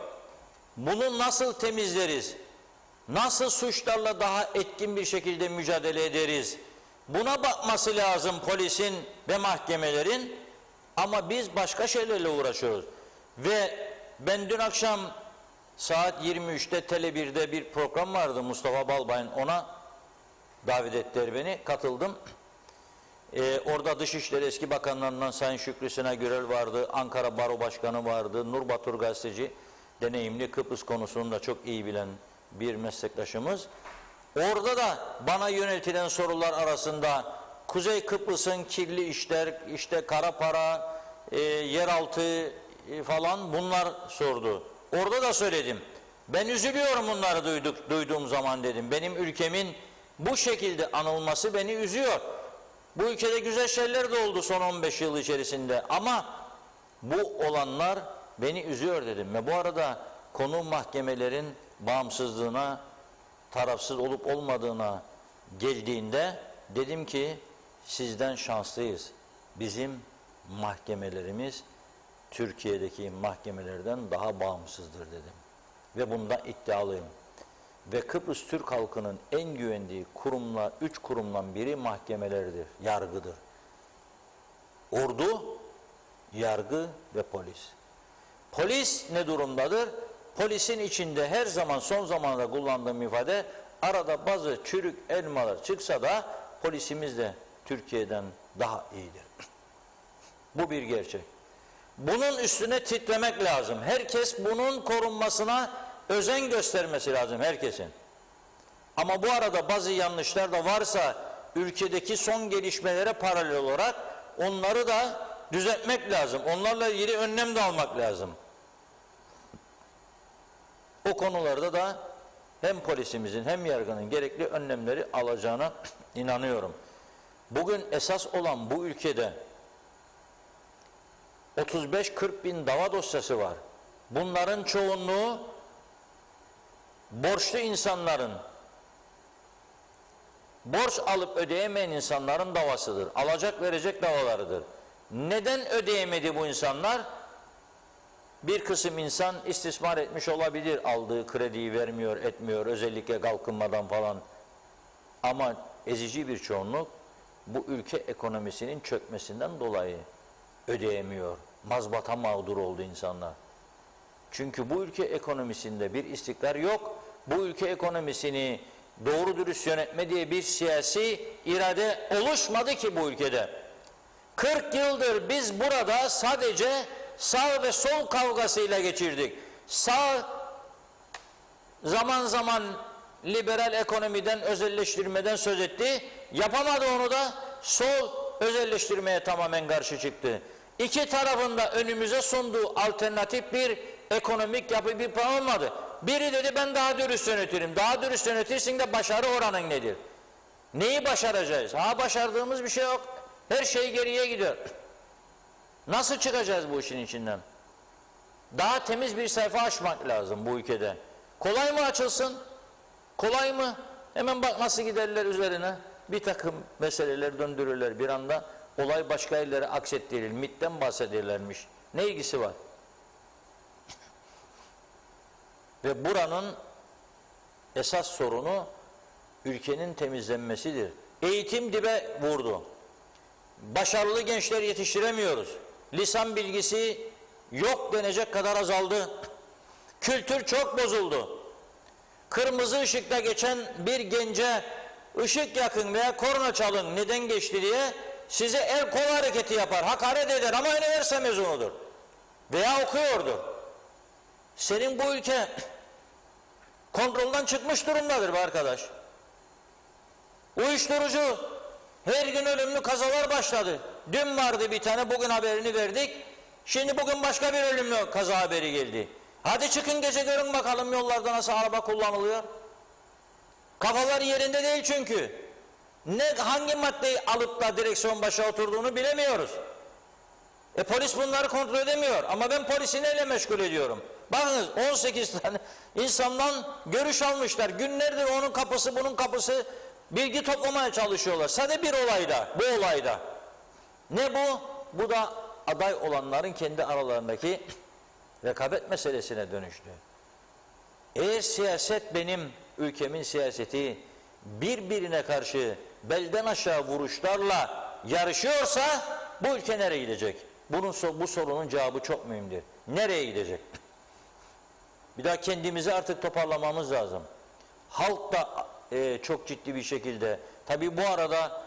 Bunu nasıl temizleriz? Nasıl suçlarla daha etkin bir şekilde mücadele ederiz? Buna bakması lazım polisin ve mahkemelerin. Ama biz başka şeylerle uğraşıyoruz. Ve ben dün akşam saat 23'te Tele1'de bir program vardı, Mustafa Balbay'ın, ona davet ettiler beni, katıldım. Orada Dışişleri eski bakanlarından Sayın Şükrü Sina Gürel vardı, Ankara Baro Başkanı vardı, Nur Batur gazeteci, deneyimli, Kıbrıs konusunu da çok iyi bilen bir meslektaşımız. Orada da bana yöneltilen sorular arasında Kuzey Kıbrıs'ın kirli işler, işte kara para, yeraltı falan, bunlar sordu. Orada da söyledim. Ben üzülüyorum bunları duyduğum zaman dedim. Benim ülkemin bu şekilde anılması beni üzüyor. Bu ülkede güzel şeyler de oldu son 15 yıl içerisinde ama bu olanlar beni üzüyor dedim. Ve bu arada konu mahkemelerin bağımsızlığına, tarafsız olup olmadığına geldiğinde dedim ki sizden şanslıyız. Bizim mahkemelerimiz Türkiye'deki mahkemelerden daha bağımsızdır dedim. Ve bunda iddialıyım. Ve Kıbrıs Türk halkının en güvendiği kurumlar, 3 kurumdan biri mahkemelerdir, yargıdır. Ordu, yargı ve polis. Polis ne durumdadır? Polisin içinde her zaman son zamanlarda kullandığım ifade, arada bazı çürük elmalar çıksa da polisimiz de Türkiye'den daha iyidir. Bu bir gerçek. Bunun üstüne titremek lazım. Herkes bunun korunmasına özen göstermesi lazım herkesin. Ama bu arada bazı yanlışlar da varsa ülkedeki son gelişmelere paralel olarak onları da düzeltmek lazım. Onlarla ilgili önlem de almak lazım. O konularda da hem polisimizin hem yargının gerekli önlemleri alacağına inanıyorum. Bugün esas olan bu ülkede 35-40 bin dava dosyası var. Bunların çoğunluğu borçlu insanların, borç alıp ödeyemeyen insanların davasıdır. Alacak verecek davalarıdır. Neden ödeyemedi bu insanlar? Bir kısım insan istismar etmiş olabilir. Aldığı krediyi vermiyor, etmiyor. Özellikle kalkınmadan falan. Ama ezici bir çoğunluk bu ülke ekonomisinin çökmesinden dolayı ödeyemiyor. Mazbata mağdur oldu insanlar. Çünkü bu ülke ekonomisinde bir istikrar yok. Bu ülke ekonomisini doğru dürüst yönetme diye bir siyasi irade oluşmadı ki bu ülkede. 40 yıldır biz burada sadece sağ ve sol kavgasıyla geçirdik. Sağ zaman zaman liberal ekonomiden, özelleştirmeden söz etti. Yapamadı onu da, sol özelleştirmeye tamamen karşı çıktı. İki tarafında önümüze sunduğu alternatif bir ekonomik yapı bir plan olmadı. Biri dedi ben daha dürüst yönetirim. Daha dürüst yönetirsin de başarı oranın nedir? Neyi başaracağız? Başardığımız bir şey yok. Her şey geriye gidiyor. Nasıl çıkacağız bu işin içinden? Daha temiz bir sayfa açmak lazım bu ülkede. Kolay mı açılsın? Kolay mı? Hemen bak nasıl giderler üzerine. Bir takım meseleler döndürürler bir anda. Olay başka yerlere aksettirir. MİT'ten bahsederlermiş. Ne ilgisi var? Ve buranın esas sorunu ülkenin temizlenmesidir. Eğitim dibe vurdu. Başarılı gençler yetiştiremiyoruz. Lisan bilgisi yok denecek kadar azaldı. Kültür çok bozuldu. Kırmızı ışıkta geçen bir gence ışık yakın veya korna çalın neden geçti diye size el kol hareketi yapar, hakaret eder ama üniversite mezunudur. Veya okuyordur. Senin bu ülke kontrolden çıkmış durumdadır be arkadaş. Uyuşturucu, her gün ölümlü kazalar başladı. Dün vardı bir tane, bugün haberini verdik. Şimdi bugün başka bir ölümlü kaza haberi geldi. Hadi çıkın gece görün bakalım yollarda nasıl araba kullanılıyor. Kafalar yerinde değil çünkü. Hangi maddeyi alıp da direksiyon başa oturduğunu bilemiyoruz. Polis bunları kontrol edemiyor ama ben polisi neyle meşgul ediyorum? Bakınız 18 tane insandan görüş almışlar. Günlerdir onun kapısı bunun kapısı bilgi toplamaya çalışıyorlar. Sadece bir olayda, bu olayda. Ne bu? Bu da aday olanların kendi aralarındaki rekabet meselesine dönüştü. Eğer siyaset benim ülkemin siyaseti birbirine karşı belden aşağı vuruşlarla yarışıyorsa bu ülke nereye gidecek? Bu sorunun cevabı çok mühimdir. Nereye gidecek? Bir daha kendimizi artık toparlamamız lazım. Halk da çok ciddi bir şekilde, tabii bu arada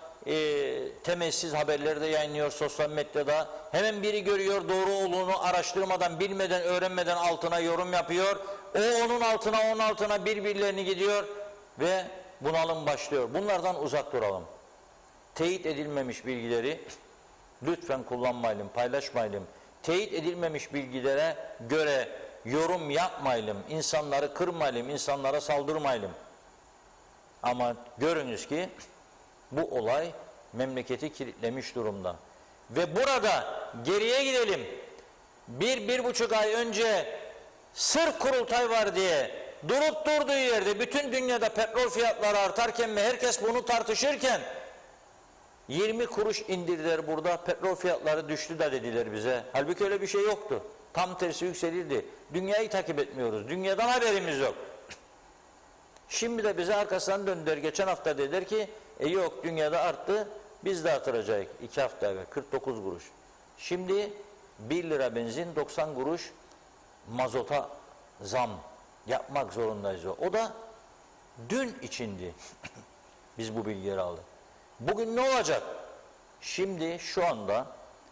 temelsiz haberleri de yayınlıyor sosyal medyada. Hemen biri görüyor, doğru olduğunu araştırmadan, bilmeden, öğrenmeden altına yorum yapıyor. O onun altına birbirlerini gidiyor ve bunalım başlıyor. Bunlardan uzak duralım. Teyit edilmemiş bilgileri lütfen kullanmayalım, paylaşmayalım. Teyit edilmemiş bilgilere göre yorum yapmayalım, insanları kırmayalım, insanlara saldırmayalım. Ama görünüz ki bu olay memleketi kilitlemiş durumda. Ve burada geriye gidelim. 1-1,5 ay önce sırf kurultay var diye durup durduğu yerde bütün dünyada petrol fiyatları artarken ve herkes bunu tartışırken 20 kuruş indirdiler burada, petrol fiyatları düştü de dediler bize. Halbuki öyle bir şey yoktu. Tam tersi yükselirdi. Dünyayı takip etmiyoruz. Dünyadan haberimiz yok. Şimdi de bize arkasından döndüler. Geçen hafta dediler ki yok dünyada arttı, biz de artıracağız. 2 hafta evvel 49 kuruş. Şimdi 1 lira benzin 90 kuruş mazota zam yapmak zorundayız. O da dün içindi. Biz bu bilgileri aldık. Bugün ne olacak? Şimdi şu anda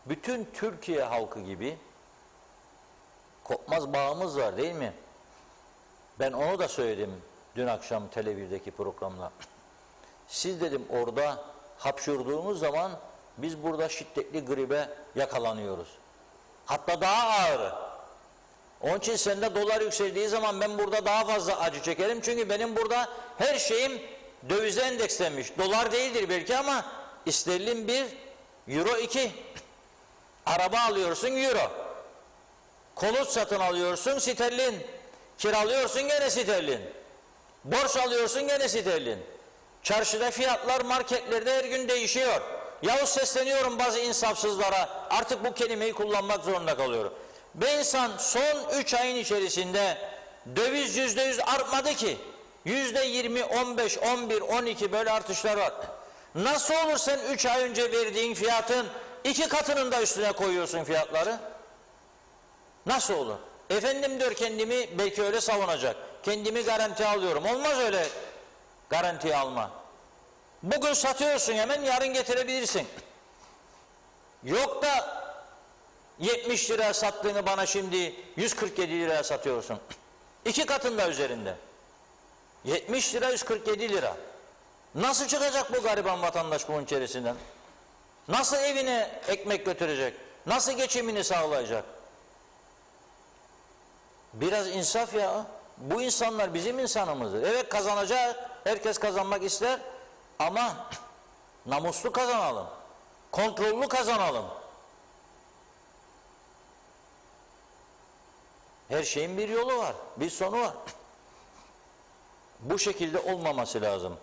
bütün Türkiye halkı gibi kopmaz bağımız var değil mi? Ben onu da söyledim dün akşam Tele1'deki programda. Siz dedim orada hapşurduğumuz zaman biz burada şiddetli gribe yakalanıyoruz. Hatta daha ağırı. Onun için sende dolar yükseldiği zaman ben burada daha fazla acı çekerim. Çünkü benim burada her şeyim dövize endekslenmiş. Dolar değildir belki ama sterlin 1, euro 2. Araba alıyorsun euro. Konut satın alıyorsun sterlin. Kiralıyorsun gene sterlin. Borç alıyorsun gene sterlin. Çarşıda fiyatlar marketlerde her gün değişiyor. Yahut sesleniyorum bazı insafsızlara, artık bu kelimeyi kullanmak zorunda kalıyorum. Bir insan son 3 ayın içerisinde döviz %100 artmadı ki. %20, 15, 11, 12 böyle artışlar var. Nasıl olur sen 3 ay önce verdiğin fiyatın 2 katının da üstüne koyuyorsun fiyatları? Nasıl olur? Efendim diyor kendimi belki öyle savunacak. Kendimi garantiye alıyorum. Olmaz öyle garantiye alma. Bugün satıyorsun hemen yarın getirebilirsin. Yok da 70 liraya sattığını bana şimdi 147 liraya satıyorsun. 2 katında üzerinde. 70 lira 147 lira. Nasıl çıkacak bu gariban vatandaş bunun içerisinden? Nasıl evine ekmek götürecek? Nasıl geçimini sağlayacak? Biraz insaf ya. Bu insanlar bizim insanımızdır. Evet kazanacak. Herkes kazanmak ister. Ama namuslu kazanalım. Kontrollü kazanalım. Her şeyin bir yolu var. Bir sonu var. Bu şekilde olmaması lazım.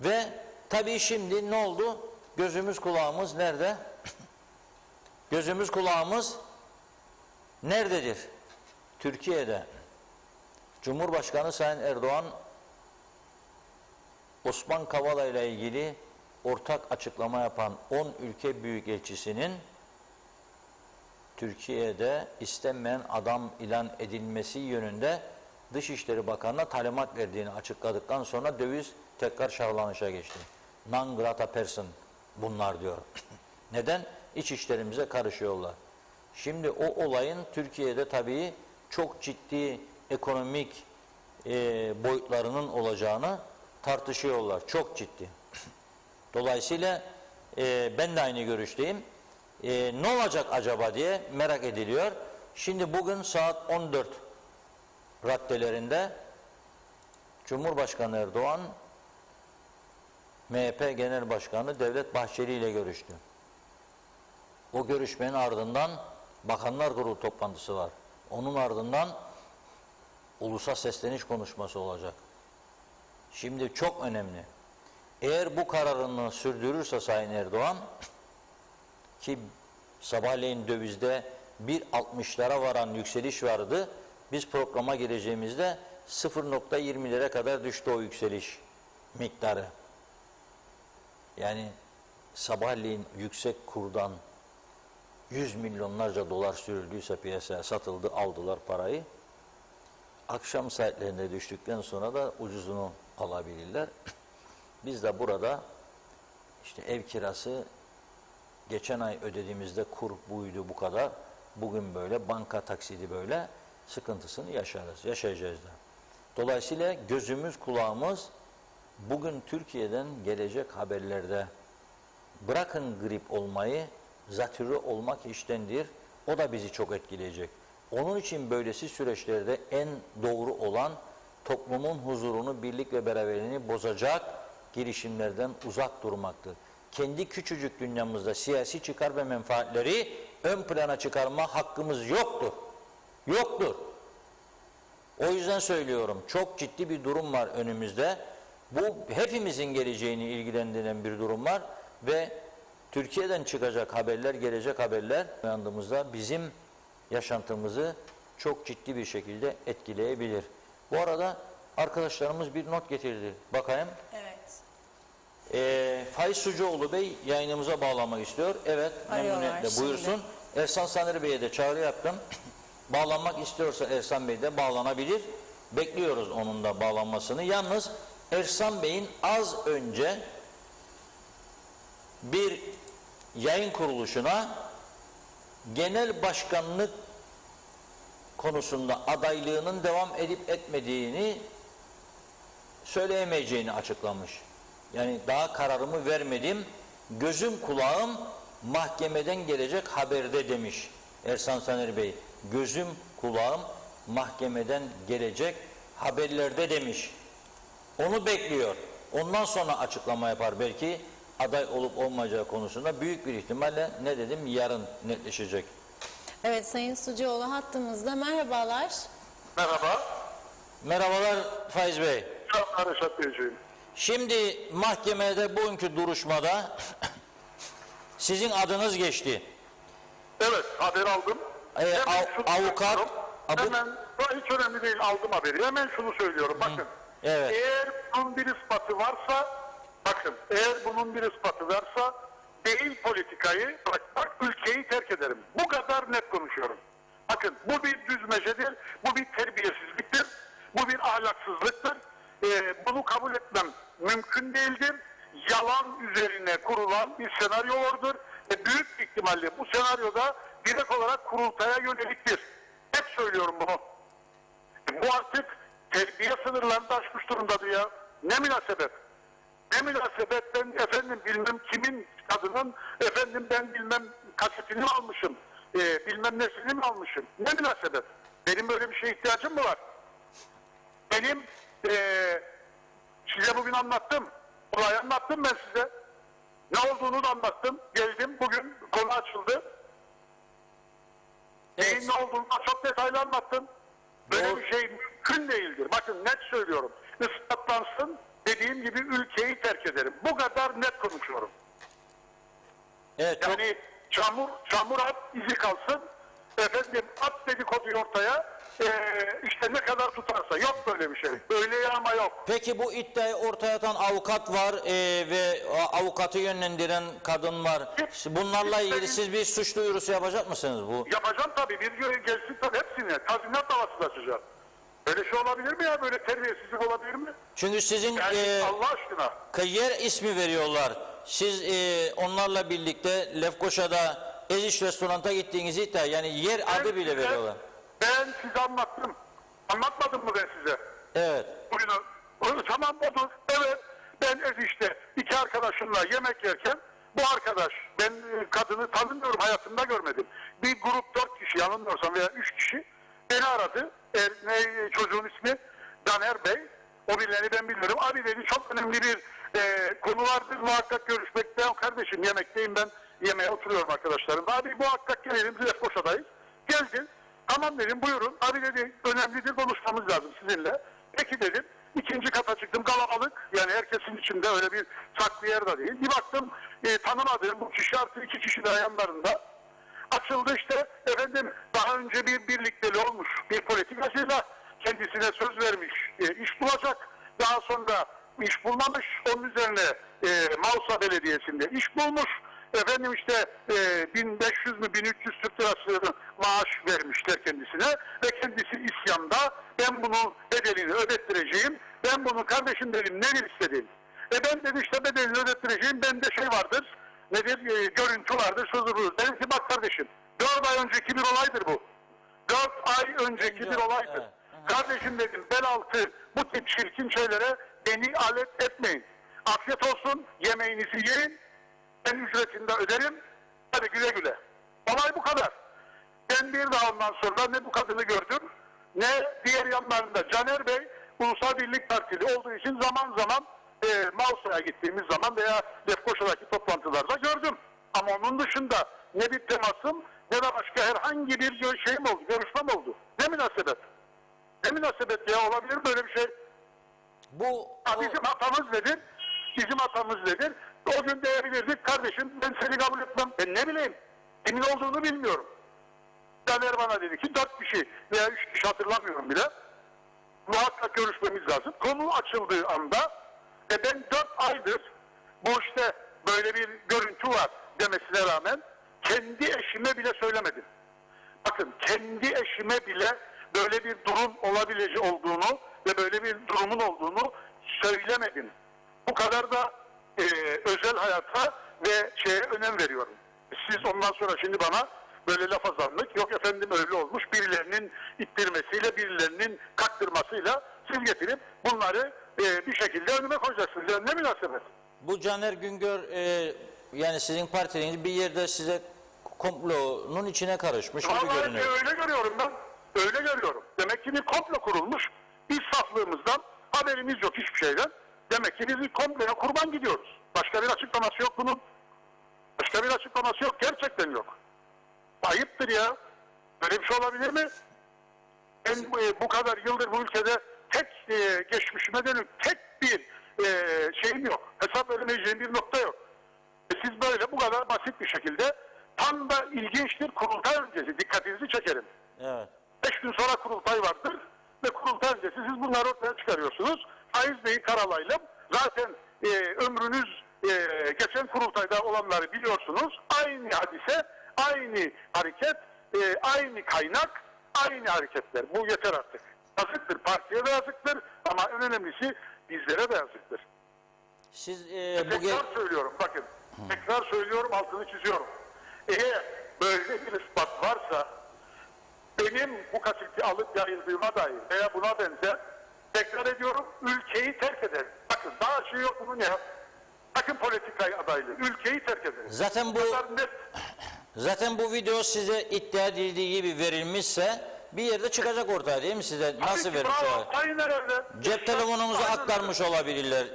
Ve tabii şimdi ne oldu? Gözümüz kulağımız nerede? Gözümüz kulağımız nerededir? Türkiye'de. Cumhurbaşkanı Sayın Erdoğan Osman Kavala ile ilgili ortak açıklama yapan 10 ülke büyükelçisinin Türkiye'de istenmeyen adam ilan edilmesi yönünde Dışişleri Bakanı'na talimat verdiğini açıkladıktan sonra döviz tekrar şahlanışa geçti. Non grata person bunlar diyor. Neden? İç işlerimize karışıyorlar. Şimdi o olayın Türkiye'de tabii çok ciddi ekonomik boyutlarının olacağını tartışıyorlar. Çok ciddi. Dolayısıyla ben de aynı görüşteyim. Ne olacak acaba diye merak ediliyor. Şimdi bugün saat 14 raddelerinde Cumhurbaşkanı Erdoğan MHP Genel Başkanı Devlet Bahçeli ile görüştü. O görüşmenin ardından Bakanlar Kurulu toplantısı var. Onun ardından ulusal sesleniş konuşması olacak. Şimdi çok önemli. Eğer bu kararını sürdürürse Sayın Erdoğan, ki sabahleyin dövizde 1.60'lara varan yükseliş vardı, biz programa gireceğimizde 0.20'lere kadar düştü o yükseliş miktarı. Yani sabahleyin yüksek kurdan 100 milyonlarca dolar sürüldüyse piyasaya satıldı, aldılar parayı. Akşam saatlerinde düştükten sonra da ucuzunu alabilirler. Biz de burada işte ev kirası geçen ay ödediğimizde kur buydu bu kadar. Bugün böyle banka taksidi böyle sıkıntısını yaşarız. Yaşayacağız da. Dolayısıyla gözümüz kulağımız bugün Türkiye'den gelecek haberlerde bırakın grip olmayı zatürre olmak iştendir. O da bizi çok etkileyecek. Onun için böylesi süreçlerde en doğru olan toplumun huzurunu, birlik ve beraberliğini bozacak girişimlerden uzak durmaktır. Kendi küçücük dünyamızda siyasi çıkar ve menfaatleri ön plana çıkarma hakkımız yoktur. Yoktur. O yüzden söylüyorum, çok ciddi bir durum var önümüzde. Bu hepimizin geleceğini ilgilendiren bir durum var ve Türkiye'den çıkacak haberler, gelecek haberler uyandığımızda bizim yaşantımızı çok ciddi bir şekilde etkileyebilir. Bu arada arkadaşlarımız bir not getirdi. Bakayım. Evet. Faiz Sucuoğlu Bey yayınımıza bağlanmak istiyor. Evet, Arıyorlar memnuniyetle şimdi. buyursun. Ersan Saner Bey'e de çağrı yaptım. Bağlanmak istiyorsa Ersan Bey de bağlanabilir. Bekliyoruz onun da bağlanmasını. Yalnız Ersan Bey'in az önce bir yayın kuruluşuna genel başkanlık konusunda adaylığının devam edip etmediğini söyleyemeyeceğini açıklamış. Yani daha kararımı vermedim, gözüm kulağım mahkemeden gelecek haberde demiş Ersan Saner Bey. Gözüm kulağım mahkemeden gelecek haberlerde demiş. Onu bekliyor. Ondan sonra açıklama yapar belki aday olup olmayacağı konusunda büyük bir ihtimalle ne dedim yarın netleşecek. Evet, Sayın Sucuoğlu hattımızda. Merhabalar. Merhaba. Merhabalar Faiz Bey. Merhaba Reşat Beyciğim. Şimdi mahkemede bugünkü duruşmada sizin adınız geçti. Evet, haber aldım. Avukat Hemen, hiç önemli değil, aldım haberi. Hemen şunu söylüyorum, bakın. Evet. Eğer bunun bir ispatı varsa, bakın, eğer bunun bir ispatı varsa, değil politikayı, bak ülkeyi terk ederim. Bu kadar net konuşuyorum. Bakın, bu bir düzmecedir, bu bir terbiyesizliktir, bu bir ahlaksızlıktır. Bunu kabul etmem mümkün değildir. Yalan üzerine kurulan bir senaryodur ve büyük ihtimalle bu senaryoda direkt olarak kurultaya yöneliktir. Hep söylüyorum bunu. Bu artık terbiye sınırlarını aşmış durumdadır ya. Ne münasebet. Ne münasebet, ben efendim bilmem kimin kadının, efendim ben bilmem kasetini mi almışım, bilmem nesini mi almışım. Ne münasebet. Benim böyle bir şeye ihtiyacım mı var? Benim size bugün anlattım. Olayı anlattım ben size. Ne olduğunu da anlattım. Geldim bugün konu açıldı. Evet. Neyin ne olduğunu da çok detaylı anlattım. Böyle Doğru. bir şey mümkün değildir. Bakın net söylüyorum. Ispatlansın, dediğim gibi ülkeyi terk ederim. Bu kadar net konuşuyorum. Evet, çok, Yani çamur at, izi kalsın. Efendim at dedikoduyu ortaya. İşte ne kadar tutarsa. Yok böyle bir şey. Böyle yağma yok. peki bu iddiayı ortaya atan avukat var ve avukatı yönlendiren kadın var. Bunlarla ilgili siz bir suç duyurusu yapacak mısınız bu? Yapacağım tabii. Bir gün gelsin tabii hepsine. Tazminat davası da açacağım. Böyle şey olabilir mi ya? Böyle terbiyesizlik olabilir mi? Çünkü sizin Yani Allah aşkına. yer ismi veriyorlar. Siz onlarla birlikte Lefkoşa'da Eziş Restorant'a gittiğinizi iddia, yani yer adı bile veriyorlar. Ben size anlattım. Anlatmadım mı ben size? Evet. Bugün tamam odur. Evet. Ben işte iki arkadaşımla yemek yerken bu arkadaş, ben kadını tanımıyorum, hayatımda görmedim. Bir grup 4 kişi yanılmıyorsam veya 3 kişi beni aradı. Çocuğun ismi Caner Bey. O birilerini ben bilmiyorum. Abi dedi çok önemli bir konu vardır. Muhakkak görüşmekte. Kardeşim yemekteyim ben. Yemeğe oturuyorum arkadaşlarım. Abi muhakkak gelelim. Lefkoşa'dayız. Geldi. Tamam dedim buyurun. Abi dedi önemlidir konuşmamız lazım sizinle. Peki dedim. İkinci kata çıktım kalabalık. Yani herkesin içinde öyle bir saklı yer de değil. Bir baktım tanımadığım bu kişi artı 2 kişi de yanlarında. Açıldı işte efendim daha önce bir birlikteli olmuş bir politikacıyla kendisine söz vermiş iş bulacak. Daha sonra iş bulmamış. Onun üzerine Mausa Belediyesi'nde iş bulmuş. Efendim işte 1500 mü 1300 Türk lirası maaş vermişler kendisine ve kendisi isyanda ben bunun bedelini ödettireceğim. Ben bunu kardeşim dedim ne istedim. Ben dedi işte bedelini ödettireceğim. Bende şey vardır. Nedir? Görüntü vardır, sözü budur. Dedim ki bak kardeşim 4 ay önceki bir olaydır bu. 4 ay önceki bir olaydır. Evet. Kardeşim dedim bel altı bu tip çirkin şeylere beni alet etmeyin. Afiyet olsun yemeğinizi yiyin. Ben ücretini de öderim. Hadi güle güle. Olay bu kadar. Ben bir daha ondan sonra ne bu kadını gördüm ne diğer yanlarında Caner Bey Ulusal Birlik Partili olduğu için zaman zaman Mausa'ya gittiğimiz zaman veya Lefkoşa'daki toplantılarda gördüm. Ama onun dışında ne bir temasım ne de başka herhangi bir şeyim oldu, görüşmem oldu. Ne münasebet? Ne münasebet ya, olabilir mi böyle bir şey? Bizim hatamız nedir? Bizim hatamız nedir? O gün diyebilirdik, kardeşim ben seni kabul etmem. Ben ne bileyim? Kimin olduğunu bilmiyorum. Caner bana dedi ki 4 kişi veya 3 kişi, hatırlamıyorum bile. Muhakkak görüşmemiz lazım. Konu açıldığı anda ben 4 aydır bu işte böyle bir görüntü var demesine rağmen kendi eşime bile söylemedim. Bakın, kendi eşime bile böyle bir durum olabileceği olduğunu ve böyle bir durumun olduğunu söylemedim. Bu kadar da özel hayata ve şeye önem veriyorum. Siz ondan sonra şimdi bana böyle laf azanlık, yok efendim öyle olmuş, birilerinin ittirmesiyle, birilerinin kaktırmasıyla siz getirip bunları bir şekilde önüme koyacaksınız. Yani ne münasebet? Bu Caner Güngör yani sizin partiniz bir yerde size komplonun içine karışmış gibi Vallahi görünüyor. öyle görüyorum ben. Öyle görüyorum. Demek ki bir komplo kurulmuş. Biz saflığımızdan haberimiz yok hiçbir şeyden. Demek ki biz bir komploya kurban gidiyoruz. Başka bir açıklaması yok bunun. Başka bir açıklaması yok. Gerçekten yok. Ayıptır ya. Böyle bir şey olabilir mi? Ben bu kadar yıldır bu ülkede tek geçmişime dönük tek bir şeyim yok. Hesap veremeyeceğim bir nokta yok. Siz böyle bu kadar basit bir şekilde, tam da ilginçtir, kurultay öncesi dikkatinizi çekerim. Evet. 5 gün sonra kurultay vardır ve kurultay öncesi siz bunları ortaya çıkarıyorsunuz. Faiz Bey'i karalayalım. Zaten ömrünüz geçen kurultayda olanları biliyorsunuz. Aynı hadise, aynı hareket, aynı kaynak, aynı hareketler. Bu yeter artık. Yazıktır. Partiye de yazıktır ama en önemlisi bizlere de yazıktır. Siz Tekrar söylüyorum, bakın. Tekrar söylüyorum, altını çiziyorum. Eğer böyle bir ispat varsa, benim bu kaseti alıp yayıldığıma dair veya buna benzer, tekrar ediyorum, ülkeyi terk ederim. Bakın, daha şey yok bunun ya. Bakın, politikayı adaylı. Ülkeyi terk ederim. Zaten bu video size iddia edildiği gibi verilmişse bir yerde çıkacak ortaya, değil mi size? Nasıl verilmiş? Aynen öyle. Cep telefonunuza aktarmış olabilirler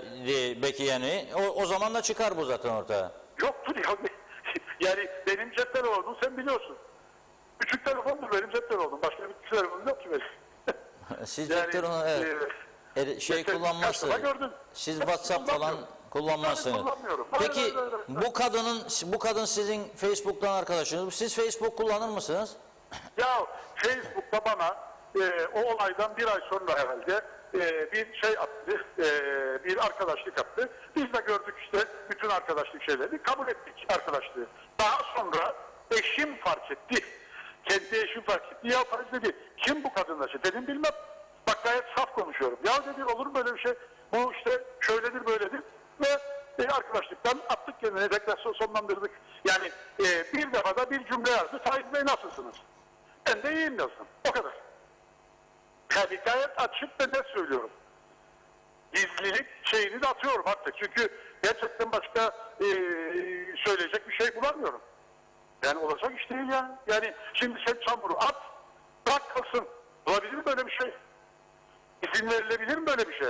belki yani. O zaman da çıkar bu zaten ortaya. Yoktur ya. Yani benim cep telefonum sen biliyorsun. Küçük telefondur benim cep telefonum. Başka bir telefonum yok ki benim. Siz cep telefonu kullanmazsınız. Siz WhatsApp falan kullanmazsınız. Peki bu kadın sizin Facebook'tan arkadaşınız. Siz Facebook kullanır mısınız? Ya Facebook'ta bana o olaydan bir ay sonra herhalde bir şey attı, bir arkadaşlık attı. Biz de gördük işte bütün arkadaşlık şeyleri, kabul ettik arkadaşlığı. Daha sonra eşim fark etti. Kendi eşim fark etti. Ya Faiz dedi, kim bu kadınla şey? Dedim bilmem. Bak gayet saf konuşuyorum. Ya dedi, olur mu böyle bir şey? Bu işte şöyledir böyledir. Ve arkadaşlıktan attık kendine, tekrar sonlandırdık. Yani bir defada bir cümle yazdı. Faiz Bey nasılsınız? Ben de iyiyim yazdım. O kadar. Yani gayet açık ve net söylüyorum. Gizlilik şeyini de atıyorum artık. Çünkü gerçekten başka söyleyecek bir şey bulamıyorum. Yani olacak iş değil ya. Yani şimdi sen çamuru at, bırak kalsın. Olabilir mi böyle bir şey? İzin verilebilir mi böyle bir şey?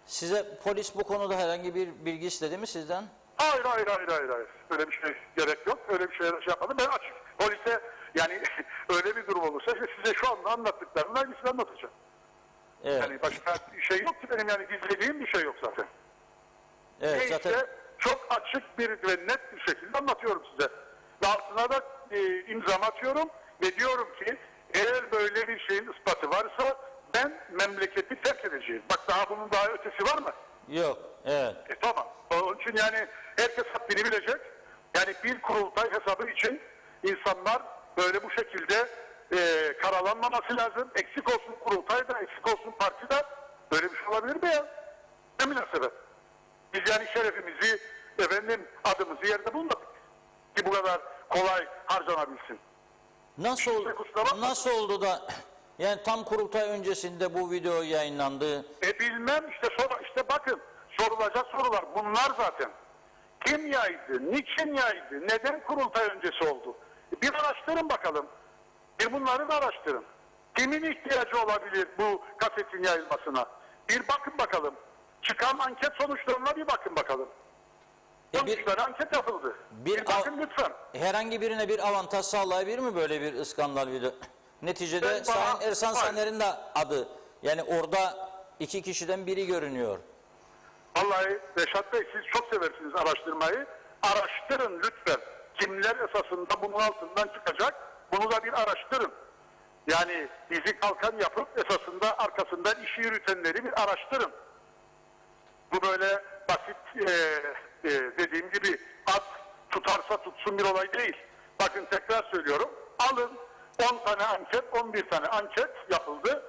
Size polis bu konuda herhangi bir bilgi istedi mi sizden? Hayır. Öyle bir şey gerek yok. Öyle bir şey yapmadım. Ben açık. Polise yani öyle bir durum olursa size şu anda anlattıklarımın hangisini anlatacağım. Evet. Yani başka bir şey yok ki benim, yani gizlediğim bir şey yok zaten. Evet, zaten çok açık bir ve net bir şekilde anlatıyorum size. Ve altına da imzamı atıyorum ve diyorum ki eğer böyle bir şeyin ispatı varsa ben memleketi terk edeceğim. Bak, daha bunun daha ötesi var mı? Yok. Evet. Tamam. Onun için yani herkes haddini bilecek. Yani bir kurultay hesabı için insanlar böyle bu şekilde karalanmaması lazım. Eksik olsun kurultay da, eksik olsun parti de. Böyle bir şey olabilir mi ya? Ne münasebet? Biz yani şerefimizi, adımızı yerde bulmadık. Ki bu kadar kolay harcanabilsin. Nasıl oldu da yani tam kurultay öncesinde bu video yayınlandı? Bilmem işte bakın, sorulacak sorular bunlar zaten. Kim yaydı, niçin yaydı, neden kurultay öncesi oldu? Bir araştırın bakalım. Bunları da araştırın. Kimin ihtiyacı olabilir bu kasetin yayılmasına? Bir bakın bakalım. Çıkan anket sonuçlarına bir bakın bakalım. Sonuçlara anket yapıldı. Bir bakın lütfen. Herhangi birine bir avantaj sağlayabilir mi böyle bir skandal video? Neticede Ben Sayın Ersan hayır. Saner'in de adı. Yani orada iki kişiden biri görünüyor. Vallahi Reşat Bey, siz çok seversiniz araştırmayı. Araştırın lütfen. Kimler esasında bunun altından çıkacak? Bunu da bir araştırın. Yani bizi kalkan yapıp esasında arkasından işi yürütenleri bir araştırın. Bu böyle basit dediğim gibi at tutarsa tutsun bir olay değil. Bakın tekrar söylüyorum. Alın 10 tane anket, 11 tane anket yapıldı.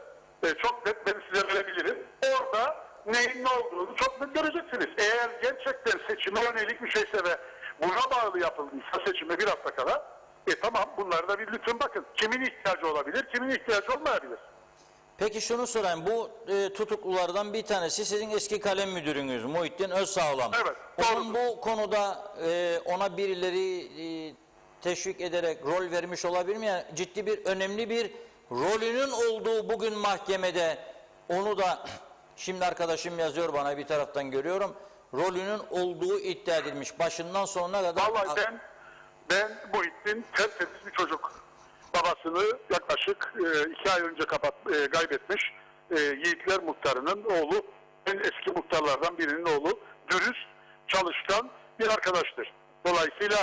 Çok net ben size verebilirim. Orada neyin ne olduğunu çok net göreceksiniz. Eğer gerçekten seçime yönelik bir şeyse ve buna bağlı yapıldıysa seçime bir hafta kala tamam, bunları da bir lütfen bakın. Kimin ihtiyacı olabilir, kimin ihtiyacı olmayabilir. Peki şunu sorayım. Bu tutuklulardan bir tanesi sizin eski kalem müdürünüz Muhittin Özsağlam. Evet, Onun bu konuda ona birileri teşvik ederek rol vermiş olabilir mi? Yani ciddi bir, önemli bir rolünün olduğu bugün mahkemede, onu da şimdi arkadaşım yazıyor bana, bir taraftan görüyorum. Rolünün olduğu iddia edilmiş. Başından sonuna kadar. Vallahi ben Muhittin tertemiz bir çocuk. Babasını yaklaşık 2 ay önce kaybetmiş. Yiğitler Muhtarı'nın oğlu, en eski muhtarlardan birinin oğlu, dürüst, çalışkan bir arkadaştır. Dolayısıyla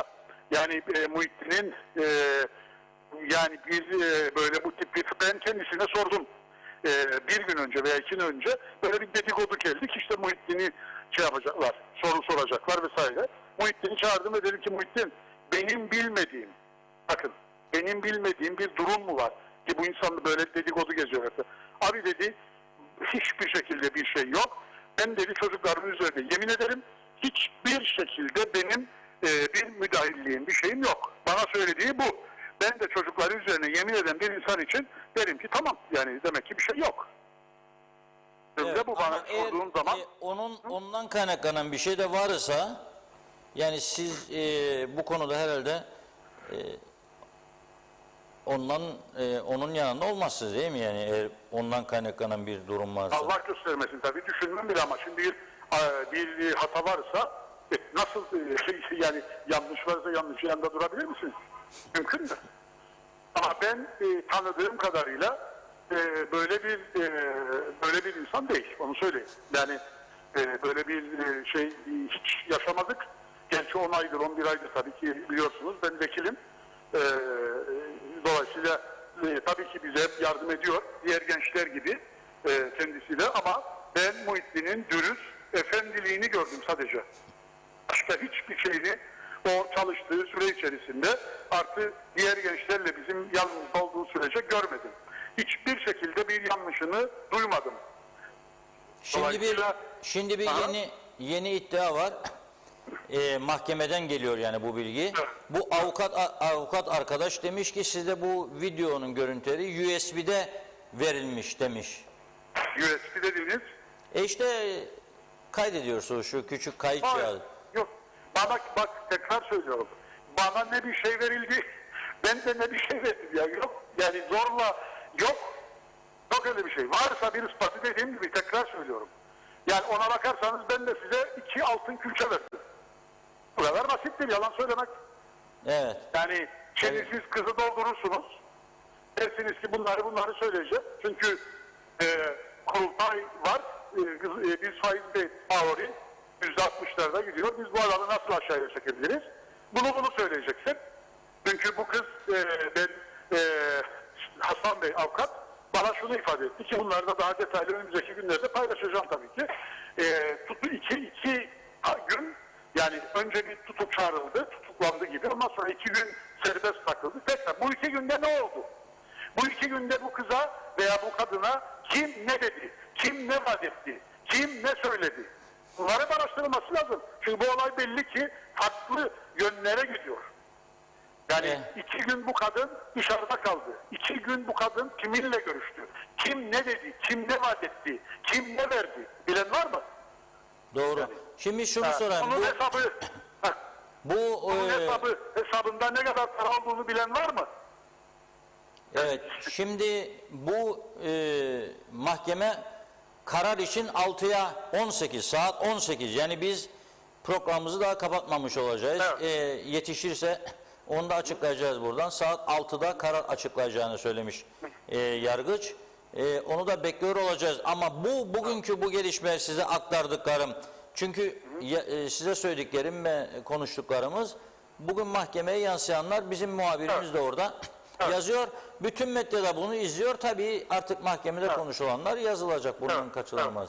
yani Muhittin'in yani böyle bu tip bir, ben kendisine sordum. Bir gün önce veya 2 gün önce böyle bir dedikodu geldik. İşte Muhittin'i şey yapacaklar, soru soracaklar vesaire. Muhittin'i çağırdım ve dedim ki Muhittin, benim bilmediğim, bakın benim bilmediğim bir durum mu var ki bu insan böyle dedikodu geziyor. Abi dedi, hiçbir şekilde bir şey yok. Ben dedi çocukların üzerine yemin ederim, hiçbir şekilde benim bir müdahilliğim, bir şeyim yok. Bana söylediği bu. Ben de çocukların üzerine yemin eden bir insan için derim ki tamam, yani demek ki bir şey yok. Evet, Bu bana sorduğum zaman ondan kaynaklanan bir şey de varsa, yani siz bu konuda herhalde onun yanında olmazsınız değil mi? Yani eğer ondan kaynaklanan bir durum varsa. Allah göstermesin tabii, düşünmem bile, ama şimdi bir hata varsa nasıl yani yanlış varsa yanlış yanında durabilir misiniz? Mümkün mü? Ama ben tanıdığım kadarıyla böyle bir insan değil, onu söyleyeyim. Yani böyle bir şey hiç yaşamadık. Gerçi 10 aydır, 11 aydır tabii ki biliyorsunuz. Ben vekilim. Dolayısıyla tabii ki bize hep yardım ediyor. Diğer gençler gibi kendisiyle, ama ben Muhittin'in dürüst, efendiliğini gördüm sadece. Başka hiçbir şeyini o çalıştığı süre içerisinde artı diğer gençlerle bizim yanımızda olduğu sürece görmedim. Hiçbir şekilde bir yanlışını duymadım. Şimdi bir yeni iddia var. Mahkemeden geliyor yani bu bilgi. Evet. Bu avukat arkadaş demiş ki size bu videonun görüntüleri USB'de verilmiş demiş. USB dediğiniz? İşte kaydediyorsunuz şu küçük kayıt cihazı. Yok. Bana bak, tekrar söylüyorum. Bana ne bir şey verildi, ben de ne bir şey verildi. Ya yok. Yani zorla yok. Yok öyle bir şey. Varsa bir ispatı, dediğim gibi tekrar söylüyorum. Yani ona bakarsanız ben de size 2 altın külçe verdim. Bu kadar basittir, yalan söylemek. Evet. Yani şimdi siz kızı doldurursunuz. Dersiniz ki bunları söyleyeceğim. Çünkü kurultay var. Biz faiz ve favori %60'larda gidiyor. Biz bu adamı nasıl aşağıya çekebiliriz? Bunu söyleyeceksin. Çünkü bu kız Hasan Bey avukat bana şunu ifade etti ki bunları da daha detaylı önümüzdeki günlerde paylaşacağım tabii ki. İki gün, yani önce bir tutuklandı gibi, ondan sonra 2 gün serbest takıldı. Tekrar bu 2 günde ne oldu? Bu 2 günde bu kıza veya bu kadına kim ne dedi, kim ne vaat etti, kim ne söyledi? Bunların araştırılması lazım. Çünkü bu olay belli ki farklı yönlere gidiyor. Yani 2 gün bu kadın dışarıda kaldı. 2 gün bu kadın kiminle görüştü? Kim ne dedi, kim ne vaat etti, kim ne verdi? Bilen var mı? Doğru. Yani, şimdi şunu sorayım. Bunun hesabında ne kadar para olduğunu bilen var mı? Evet. Şimdi bu mahkeme karar için 6'ya 18, saat 18. Yani biz programımızı daha kapatmamış olacağız. Evet. Yetişirse onu da açıklayacağız buradan. Saat 6'da karar açıklayacağını söylemiş yargıç. Onu da bekliyor olacağız. Ama bugünkü bu gelişme size aktardıklarım. Çünkü size söylediklerim ve konuştuklarımız bugün mahkemeye yansıyanlar, bizim muhabirimiz de orada yazıyor. Bütün medyada bunu izliyor. Tabii artık mahkemede konuşulanlar yazılacak. Bundan kaçınılmaz.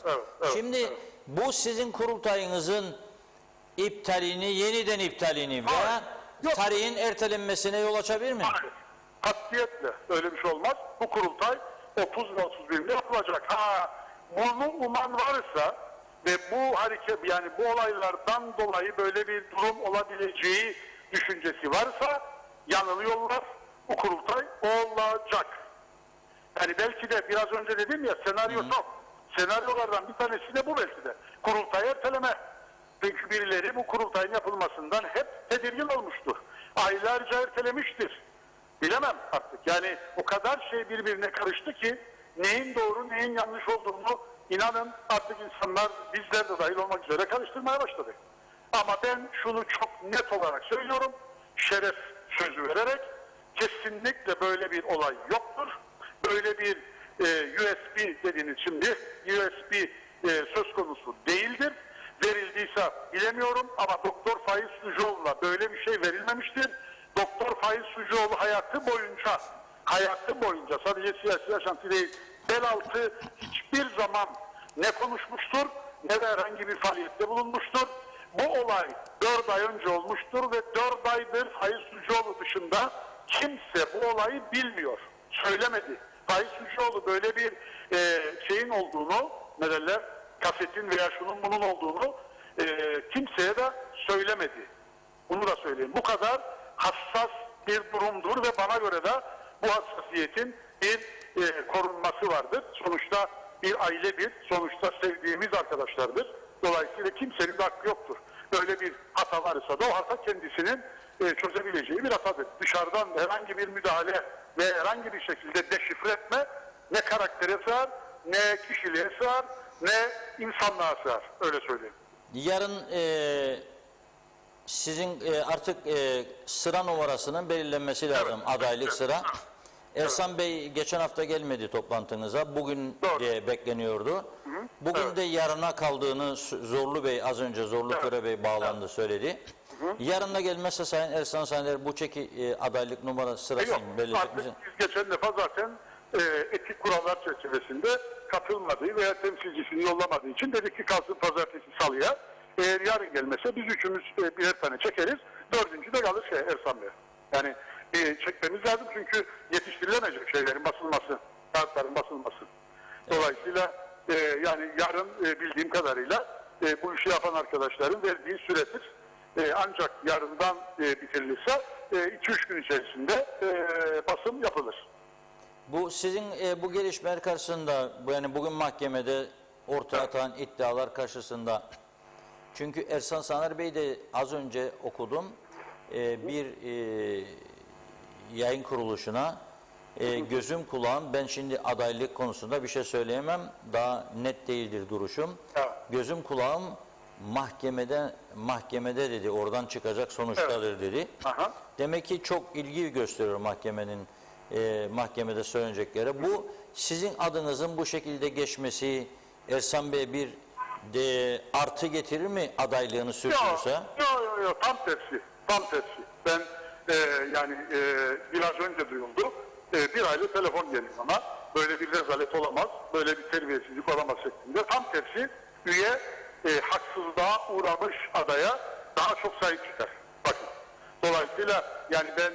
Şimdi bu sizin kurultayınızın iptalini, yeniden iptalini veya tarihin ertelenmesine yol açabilir mi? Hayır. Katiyetle öyle bir şey olmaz. Bu kurultay 30 ve 31'de yapılacak. Bunu uman varsa ve bu hareket, yani bu olaylardan dolayı böyle bir durum olabileceği düşüncesi varsa yanılıyorlar. Bu kurultay olacak. Yani belki de biraz önce dedim ya, senaryo çok. Senaryolardan bir tanesi de bu belki de. Kurultay erteleme. Çünkü birileri bu kurultayın yapılmasından hep tedirgin olmuştur. Aylarca ertelemiştir. Bilemem artık. Yani o kadar şey birbirine karıştı ki neyin doğru neyin yanlış olduğunu inanın artık insanlar, bizler de dahil olmak üzere, karıştırmaya başladı. Ama ben şunu çok net olarak söylüyorum. Şeref sözü vererek, kesinlikle böyle bir olay yoktur. Böyle bir USB dediğiniz şimdi USB söz konusu değildir. Verildiyse bilemiyorum ama Doktor Faiz Sucuoğlu'na böyle bir şey verilmemiştir. Doktor Faiz Sucuoğlu hayatı boyunca sadece siyasi yaşantı değil, bel altı hiçbir zaman ne konuşmuştur ne de herhangi bir faaliyette bulunmuştur. Bu olay 4 ay önce olmuştur ve 4 aydır Faiz Sucuoğlu dışında kimse bu olayı bilmiyor. Söylemedi. Faiz Sucuoğlu böyle bir şeyin olduğunu, ne derler, kasetin veya şunun bunun olduğunu kimseye de söylemedi. Bunu da söyleyeyim. Bu kadar hassas bir durumdur ve bana göre de bu hassasiyetin bir korunması vardır. Sonuçta bir ailedir. Sonuçta sevdiğimiz arkadaşlardır. Dolayısıyla kimsenin de hakkı yoktur. Böyle bir hata varsa da o hata kendisinin çözebileceği bir hatadır. Dışarıdan herhangi bir müdahale ve herhangi bir şekilde deşifre etme ne karaktere sığar, ne kişiliğe sığar, ne insanlığa sığar. Öyle söyleyeyim. Yarın sizin artık sıra numarasının belirlenmesi lazım, adaylık sıra. Ersan Bey geçen hafta gelmedi toplantınıza. Bugün de bekleniyordu. Bugün de yarına kaldığını Zorlu Bey, az önce Zorlu Köre Bey bağlandı, söyledi. Yarın da gelmezse Sayın Ersan Saner bu adaylık numara sırasını belirleyecek misin? Biz geçen defa zaten etik kurallar çerçevesinde katılmadığı veya temsilcisini yollamadığı için dedik ki kalsın pazartesi salıya. Eğer yarın gelmese biz üçümüz birer tane çekeriz. Dördüncü de kalır Ersan Bey. Yani çekmemiz lazım çünkü yetiştirilemeyecek şeylerin basılması, kağıtların basılması. Dolayısıyla yani yarın bildiğim kadarıyla bu işi yapan arkadaşların verdiği süredir. Ancak yarından bitirilirse 2-3 gün içerisinde basım yapılır. Bu sizin bu gelişmeler karşısında, yani bugün mahkemede ortaya atılan iddialar karşısında, çünkü Ersan Saner Bey de az önce okudum bir yayın kuruluşuna gözüm kulağım, ben şimdi adaylık konusunda bir şey söyleyemem, daha net değildir duruşum. Gözüm kulağım mahkemede dedi, oradan çıkacak sonuçtadır dedi. Demek ki çok ilgi gösteriyor mahkemede söylenecekleri. Bu sizin adınızın bu şekilde geçmesi Ersan Bey bir artı getirir mi adaylığını sürdürürse? Yok, tam tersi. Ben yani biraz önce duyuldu. Bir aylık telefon geliyor ama böyle bir rezalet olamaz, böyle bir terbiyesizlik olamaz şeklinde. Tam tersi, üye haksızlığa uğramış adaya daha çok sahip çıkar. Bakın. Dolayısıyla yani ben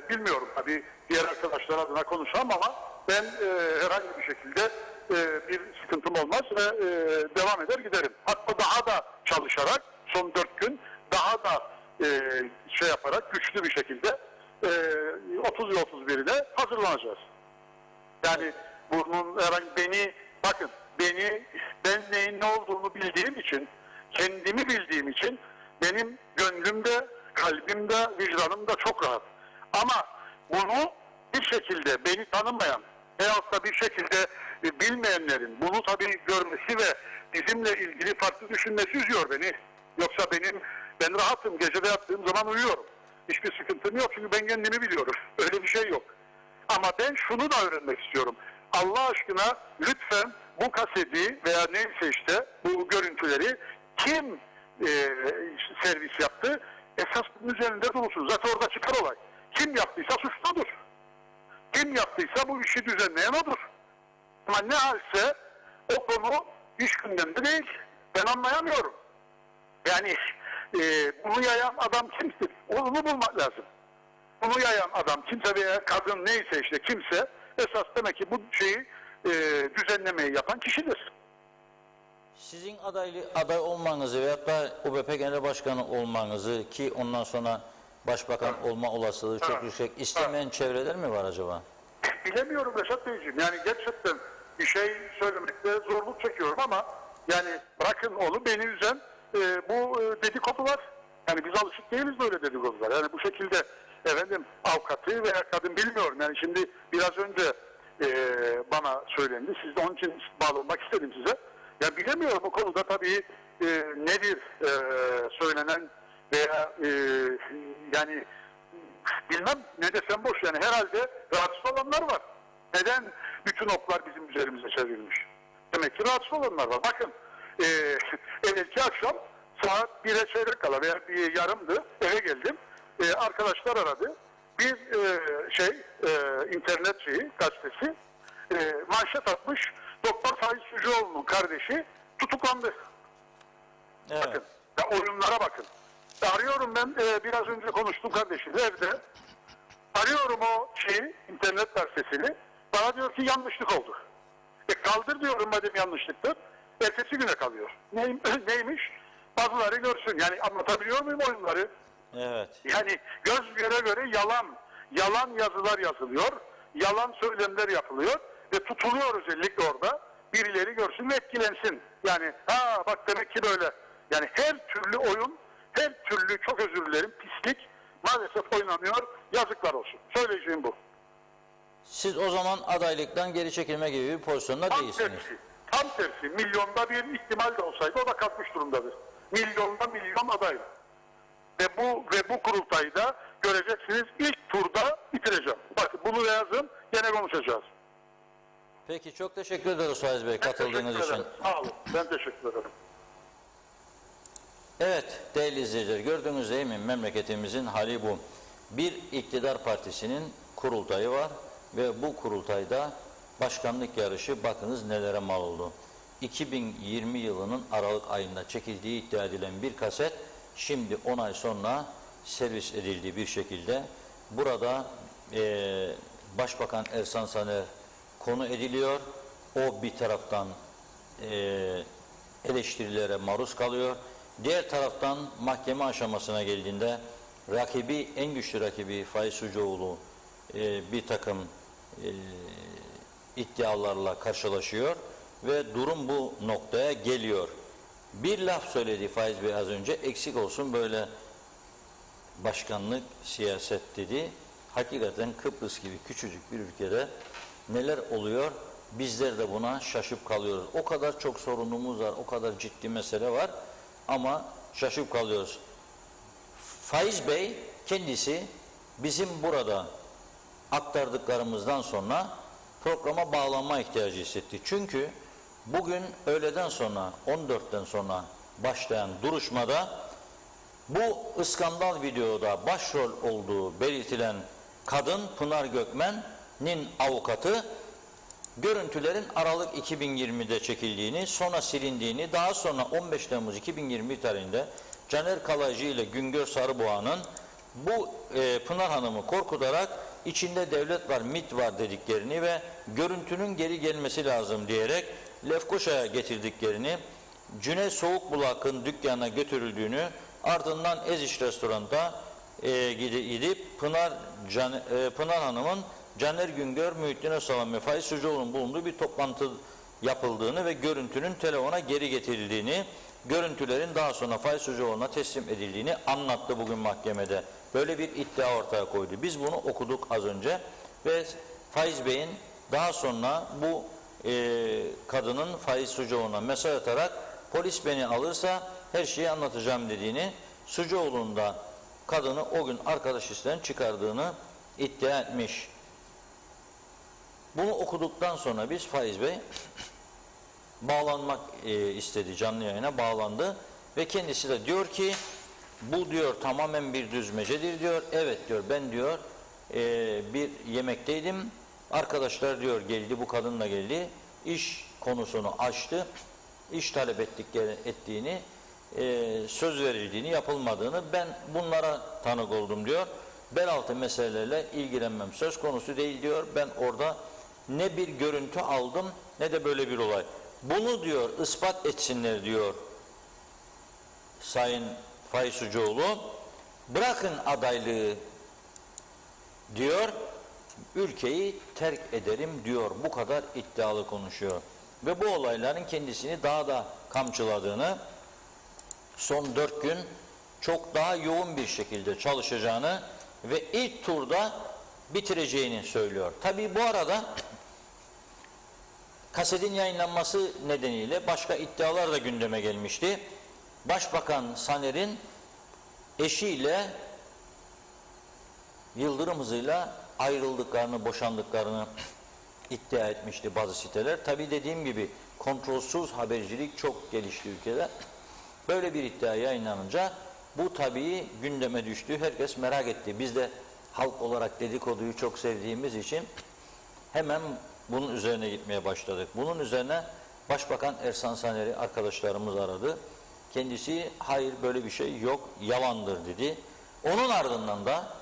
bilmiyorum tabii, diğer arkadaşlar adına konuşamam ama ben herhangi bir şekilde bir sıkıntım olmaz ve devam eder giderim. Hatta daha da çalışarak son 4 gün daha da şey yaparak güçlü bir şekilde 30 ve 31'ine hazırlanacağız. Yani bunun herhangi ben neyin ne olduğunu bildiğim için, kendimi bildiğim için benim gönlümde, kalbimde, vicdanımda çok rahat. Ama bunu bir şekilde beni tanımayan veyahut da bir şekilde bilmeyenlerin bunu tabii görmesi ve bizimle ilgili farklı düşünmesi üzüyor beni. Yoksa ben rahatım, gecede yattığım zaman uyuyorum. Hiçbir sıkıntım yok çünkü ben kendimi biliyorum. Öyle bir şey yok. Ama ben şunu da öğrenmek istiyorum. Allah aşkına lütfen bu kaseti veya neyse işte bu görüntüleri kim servis yaptı? Esas bunun üzerinde durursunuz. Zaten orada çıkar olay. Kim yaptıysa suçludur. Kim yaptıysa bu işi düzenleyen odur. Ama ne halse o konu iş gündemde değil. Ben anlayamıyorum. Yani bunu yayan adam kimdir? Onu bulmak lazım. Bunu yayan adam kimse veya kadın neyse işte kimse esas demek ki bu şeyi düzenlemeyi yapan kişidir. Sizin aday olmanızı veyahut da UBP Genel Başkanı olmanızı ki ondan sonra Başbakan olma olasılığı çok yüksek istemeyen çevreler mi var acaba? Bilemiyorum Reşat Beyciğim. Yani gerçekten bir şey söylemekte zorluk çekiyorum ama yani bırakın onu beni üzen bu dedikodular. Yani biz alışık değiliz böyle dedikodular. Yani bu şekilde efendim avukatı veya kadın bilmiyorum. Yani şimdi biraz önce bana söylendi. Siz de onun için bağlanmak istedim size. Yani bilemiyorum bu konuda tabii nedir söylenen veya yani bilmem ne desem boş yani herhalde rahatsız olanlar var. Neden bütün oklar bizim üzerimize çevrilmiş? Demek ki rahatsız olanlar var. Bakın evvelki akşam saat 1'e çeyrek kala veya bir yarımdı eve geldim. Arkadaşlar aradı. Bir internet gazetesi manşet atmış. Doktor Faiz Sucuoğlu'nun kardeşi tutuklandı. Evet. Bakın. Ya oyunlara bakın. Arıyorum ben biraz önce konuştum kardeşimle evde. Arıyorum o internet gazetesini. Bana diyor ki yanlışlık oldu. Kaldır diyorum madem yanlışlıktır. Ertesi güne kalıyor. Neymiş? Bazıları görsün. Yani anlatabiliyor muyum oyunları? Evet. Yani göz göre göre yalan yazılar yazılıyor. Yalan söylemler yapılıyor. Ve tutuluyor özellikle orada. Birileri görsün ve etkilensin. Yani bak demek ki böyle. Yani her türlü oyun, her türlü çok özür dilerim pislik maalesef oynanıyor. Yazıklar olsun. Söyleyeceğim bu. Siz o zaman adaylıktan geri çekilme gibi bir pozisyonda değilsiniz. Tam tersi. Milyonda bir ihtimal de olsaydı o da kalkmış durumdadır. Milyonda milyon aday. Ve bu kurultayda göreceksiniz ilk turda bitireceğim. Bakın bunu yazın gene konuşacağız. Peki çok teşekkür ederiz Faiz Bey katıldığınız için. Sağ olun. Ben teşekkür ederim. Evet değerli izleyiciler gördüğünüz değil mi memleketimizin hali bu. Bir iktidar partisinin kurultayı var ve bu kurultayda başkanlık yarışı bakınız nelere mal oldu. 2020 yılının Aralık ayında çekildiği iddia edilen bir kaset şimdi 10 ay sonra servis edildiği bir şekilde burada Başbakan Ersan Saner konu ediliyor. O bir taraftan eleştirilere maruz kalıyor. Diğer taraftan mahkeme aşamasına geldiğinde en güçlü rakibi Faiz Sucuoğlu bir takım iddialarla karşılaşıyor ve durum bu noktaya geliyor. Bir laf söyledi Faiz Bey az önce, eksik olsun böyle başkanlık, siyaset dedi. Hakikaten Kıbrıs gibi küçücük bir ülkede neler oluyor? Bizler de buna şaşıp kalıyoruz. O kadar çok sorunumuz var, o kadar ciddi mesele var ama şaşıp kalıyoruz. Faiz Bey kendisi bizim burada aktardıklarımızdan sonra programa bağlanma ihtiyacı hissetti. Çünkü bugün öğleden sonra 14'ten sonra başlayan duruşmada bu iskandal videoda başrol olduğu belirtilen kadın Pınar Gökmen'in avukatı görüntülerin Aralık 2020'de çekildiğini, sonra silindiğini, daha sonra 15 Temmuz 2021 tarihinde Caner Kalaycı ile Güngör Sarıboğa'nın bu Pınar Hanım'ı korkutarak içinde devlet var, MİT var dediklerini ve görüntünün geri gelmesi lazım diyerek Lefkoşa'ya getirdiklerini, Cüneyt Soğukbulak'ın dükkanına götürüldüğünü, ardından Eziş Restoran'da gidip Pınar Hanım'ın Caner Güngör, Muhittin Özsalan ve Faiz Sucuoğlu'nun bulunduğu bir toplantı yapıldığını ve görüntünün telefona geri getirildiğini, görüntülerin daha sonra Faiz Sucuoğlu'na teslim edildiğini anlattı bugün mahkemede. Böyle bir iddia ortaya koydu. Biz bunu okuduk az önce ve Faiz Bey'in Daha sonra bu kadının Faiz Sucuoğlu'na mesaj atarak polis beni alırsa her şeyi anlatacağım dediğini, Sucuoğlu'nun da kadını o gün arkadaş listeden çıkardığını iddia etmiş. Bunu okuduktan sonra biz Faiz Bey bağlanmak istedi, canlı yayına bağlandı ve kendisi de diyor ki bu diyor tamamen bir düzmecedir diyor. Evet diyor, ben diyor bir yemekteydim, arkadaşlar diyor geldi, bu kadınla geldi, iş konusunu açtı, iş talep ettiğini, söz verildiğini, yapılmadığını, ben bunlara tanık oldum diyor. Bel altı meselelerle ilgilenmem söz konusu değil diyor. Ben orada ne bir görüntü aldım ne de böyle bir olay. Bunu diyor ispat etsinler diyor Sayın Faiz Sucuoğlu. Bırakın adaylığı diyor, ülkeyi terk ederim diyor. Bu kadar iddialı konuşuyor. Ve bu olayların kendisini daha da kamçıladığını, son 4 gün çok daha yoğun bir şekilde çalışacağını ve ilk turda bitireceğini söylüyor. Tabii bu arada kasetin yayınlanması nedeniyle başka iddialar da gündeme gelmişti. Başbakan Saner'in eşiyle yıldırım hızıyla ayrıldıklarını, boşandıklarını iddia etmişti bazı siteler. Tabii dediğim gibi kontrolsüz habercilik çok gelişti ülkede. Böyle bir iddia yayınlanınca bu tabii gündeme düştü. Herkes merak etti. Biz de halk olarak dedikoduyu çok sevdiğimiz için hemen bunun üzerine gitmeye başladık. Bunun üzerine Başbakan Ersan Saner'i arkadaşlarımız aradı. Kendisi hayır böyle bir şey yok, yalandır dedi. Onun ardından da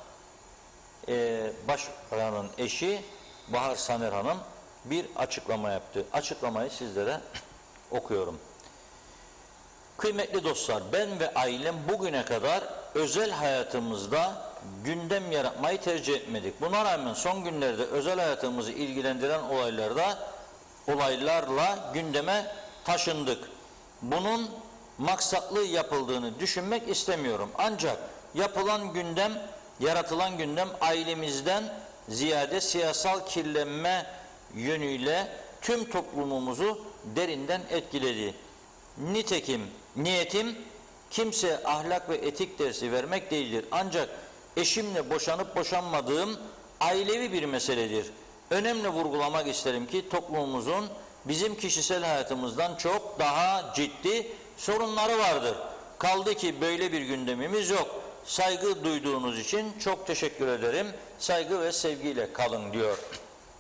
Başbakanın eşi Bahar Saner Hanım bir açıklama yaptı. Açıklamayı sizlere okuyorum. Kıymetli dostlar, ben ve ailem bugüne kadar özel hayatımızda gündem yaratmayı tercih etmedik. Buna rağmen son günlerde özel hayatımızı ilgilendiren olaylarla gündeme taşındık. Bunun maksatlı yapıldığını düşünmek istemiyorum. Ancak yaratılan gündem ailemizden ziyade siyasal kirlenme yönüyle tüm toplumumuzu derinden etkiledi. Nitekim niyetim kimseye ahlak ve etik dersi vermek değildir. Ancak eşimle boşanıp boşanmadığım ailevi bir meseledir. Önemli vurgulamak isterim ki toplumumuzun bizim kişisel hayatımızdan çok daha ciddi sorunları vardır. Kaldı ki böyle bir gündemimiz yok. Saygı duyduğunuz için çok teşekkür ederim. Saygı ve sevgiyle kalın diyor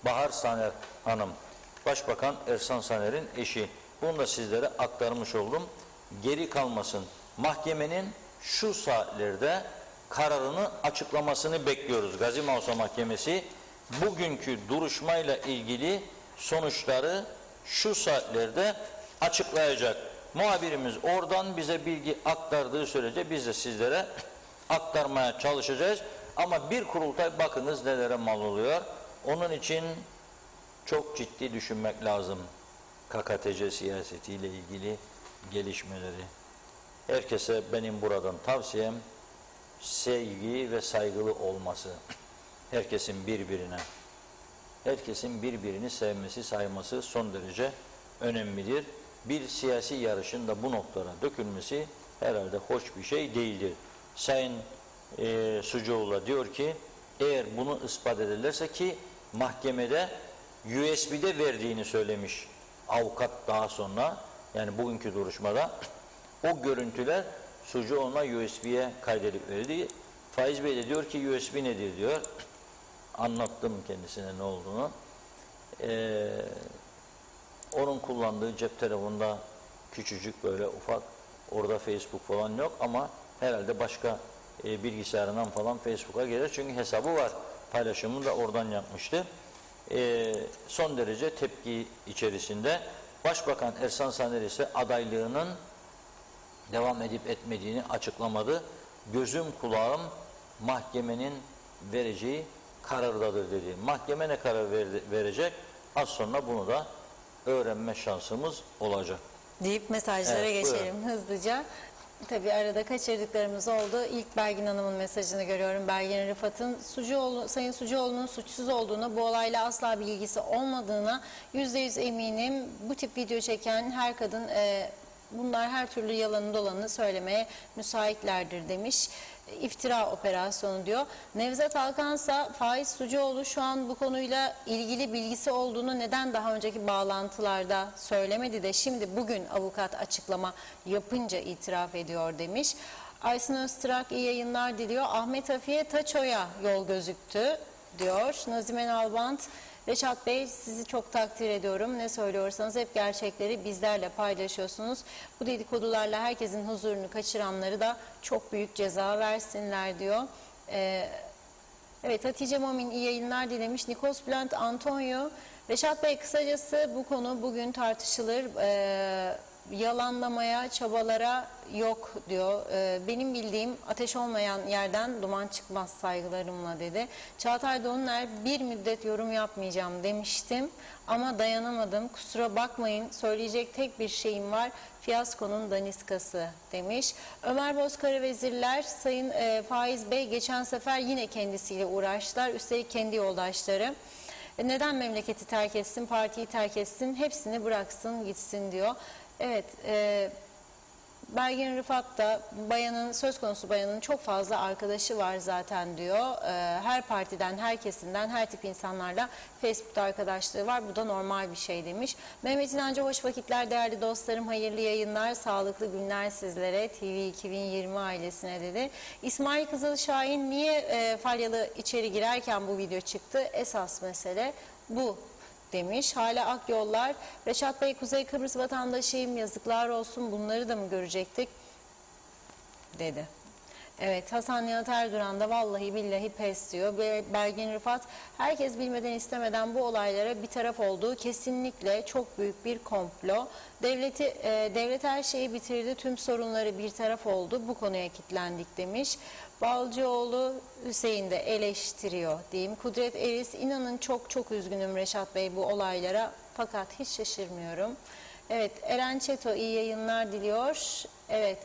Bahar Saner Hanım. Başbakan Ersan Saner'in eşi. Bunu da sizlere aktarmış oldum. Geri kalmasın. Mahkemenin şu saatlerde kararını açıklamasını bekliyoruz. Gazi Mausa Mahkemesi bugünkü duruşmayla ilgili sonuçları şu saatlerde açıklayacak. Muhabirimiz oradan bize bilgi aktardığı sürece biz de sizlere aktarmaya çalışacağız. Ama bir kurultay bakınız nelere mal oluyor. Onun için çok ciddi düşünmek lazım. KKTC siyasetiyle ilgili gelişmeleri. Herkese benim buradan tavsiyem sevgi ve saygılı olması. Herkesin birbirini sevmesi, sayması son derece önemlidir. Bir siyasi yarışın da bu noktalara dökülmesi herhalde hoş bir şey değildir. Sayın Sucuoğlu diyor ki eğer bunu ispat ederlerse ki mahkemede USB'de verdiğini söylemiş avukat daha sonra, yani bugünkü duruşmada o görüntüler Sucuoğlu'na USB'ye kaydedip verildi. Faiz Bey de diyor ki USB nedir diyor. Anlattım kendisine ne olduğunu. Onun kullandığı cep telefonunda küçücük böyle ufak, orada Facebook falan yok ama herhalde başka bilgisayarından falan Facebook'a gelir. Çünkü hesabı var. Paylaşımını da oradan yapmıştı. Son derece tepki içerisinde. Başbakan Ersan Saner ise adaylığının devam edip etmediğini açıklamadı. Gözüm kulağım mahkemenin vereceği karardadır dedi. Mahkeme ne karar verecek? Az sonra bunu da öğrenme şansımız olacak. Deyip mesajlara Evet, geçelim hızlıca. Tabii arada kaçırdıklarımız oldu. İlk Belgin Hanım'ın mesajını görüyorum. Belgin Rıfat'ın Sayın Sucuoğlu'nun suçsuz olduğunu, bu olayla asla bir ilgisi olmadığına %100 eminim. Bu tip video çeken her kadın bunlar her türlü yalanı dolanı söylemeye müsaitlerdir demiş. İftira operasyonu diyor. Nevzat Alkansa Faiz Sucuoğlu şu an bu konuyla ilgili bilgisi olduğunu neden daha önceki bağlantılarda söylemedi de şimdi bugün avukat açıklama yapınca itiraf ediyor demiş. Aysin Öztürk iyi yayınlar diliyor. Ahmet Afiye Taço'ya yol gözüktü diyor. Nazime Nalbant, Reşat Bey sizi çok takdir ediyorum. Ne söylüyorsanız hep gerçekleri bizlerle paylaşıyorsunuz. Bu dedikodularla herkesin huzurunu kaçıranları da çok büyük ceza versinler diyor. Evet, Hatice Momin iyi yayınlar dilemiş. Nikos Bülent Antonio, Reşat Bey kısacası bu konu bugün tartışılır. Yalanlamaya, çabalara yok diyor. Benim bildiğim ateş olmayan yerden duman çıkmaz saygılarımla dedi. Çağatay Doğuner bir müddet yorum yapmayacağım demiştim ama dayanamadım. Kusura bakmayın söyleyecek tek bir şeyim var. Fiyasko'nun daniskası demiş. Ömer Bozkara vezirler Sayın Faiz Bey geçen sefer yine kendisiyle uğraştılar. Üstelik kendi yoldaşları. Neden memleketi terk etsin, partiyi terk etsin, hepsini bıraksın gitsin diyor. Evet, Belgin Rıfat da söz konusu bayanın çok fazla arkadaşı var zaten diyor. Her partiden, her kesimden, her tip insanlarla Facebook'ta arkadaşlığı var. Bu da normal bir şey demiş. Mehmet İnancı hoş vakitler değerli dostlarım. Hayırlı yayınlar, sağlıklı günler sizlere. TV 2020 ailesine dedi. İsmail Kızılşahin niye Falyalı içeri girerken bu video çıktı? Esas mesele bu demiş. Hala Akyollar, Reşat Bey Kuzey Kıbrıs vatandaşıyım yazıklar olsun bunları da mı görecektik dedi. Evet, Hasan Nihat Erduran da vallahi billahi pes diyor. Belgin Rıfat, herkes bilmeden istemeden bu olaylara bir taraf olduğu kesinlikle çok büyük bir komplo. Devlet her şeyi bitirdi, tüm sorunları bir taraf oldu, bu konuya kilitlendik demiş. Balcıoğlu Hüseyin de eleştiriyor diyeyim. Kudret Eris, inanın çok çok üzgünüm Reşat Bey bu olaylara fakat hiç şaşırmıyorum. Evet, Eren Çeto iyi yayınlar diliyor. Evet,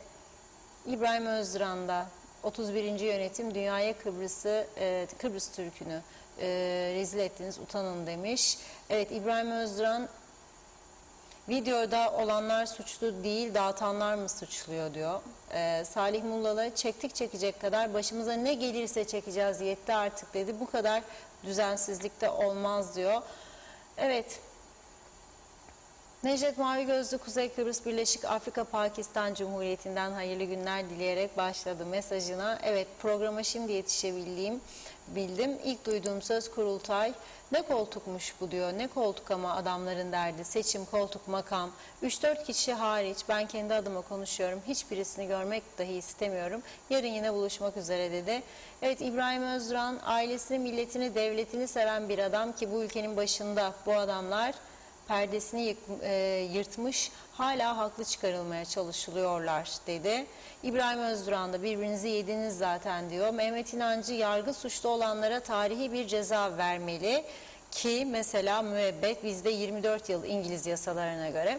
İbrahim Özduran da 31. yönetim dünyaya Kıbrıs Türk'ünü rezil ettiniz utanın demiş. Evet, İbrahim Özduran videoda olanlar suçlu değil dağıtanlar mı suçluyor diyor. Salih Mullalı çektik çekecek kadar başımıza ne gelirse çekeceğiz yetti artık dedi. Bu kadar düzensizlikte olmaz diyor. Evet. Necdet Mavi Gözlü Kuzey Kıbrıs Birleşik Afrika Pakistan Cumhuriyeti'nden hayırlı günler dileyerek başladı mesajına. Evet, programa şimdi bildim. İlk duyduğum söz kurultay. Ne koltukmuş bu diyor. Ne koltuk ama adamların derdi. Seçim, koltuk, makam. 3-4 kişi hariç ben kendi adıma konuşuyorum. Hiçbirisini görmek dahi istemiyorum. Yarın yine buluşmak üzere dedi. Evet, İbrahim Özduran ailesini, milletini, devletini seven bir adam ki bu ülkenin başında bu adamlar perdesini yırtmış, hala haklı çıkarılmaya çalışılıyorlar dedi. İbrahim Özduran da birbirinizi yediniz zaten diyor. Mehmet İnancı yargı suçlu olanlara tarihi bir ceza vermeli ki mesela müebbet bizde 24 yıl İngiliz yasalarına göre.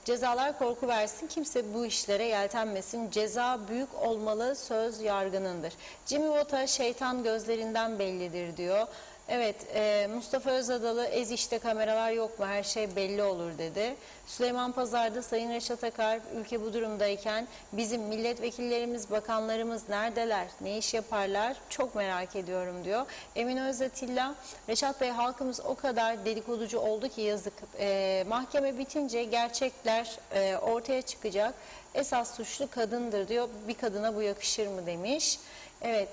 Cezalar korku versin, kimse bu işlere yeltenmesin. Ceza büyük olmalı, söz yargınındır. Jimmy Vota şeytan gözlerinden bellidir diyor. Evet, Mustafa Özadalı ez işte kameralar yok mu her şey belli olur dedi. Süleyman Pazar'da Sayın Reşat Akar ülke bu durumdayken bizim milletvekillerimiz, bakanlarımız neredeler, ne iş yaparlar çok merak ediyorum diyor. Emin Özatilla, Reşat Bey halkımız o kadar dedikoducu oldu ki yazık. Mahkeme bitince gerçekler ortaya çıkacak. Esas suçlu kadındır diyor. Bir kadına bu yakışır mı demiş. Evet.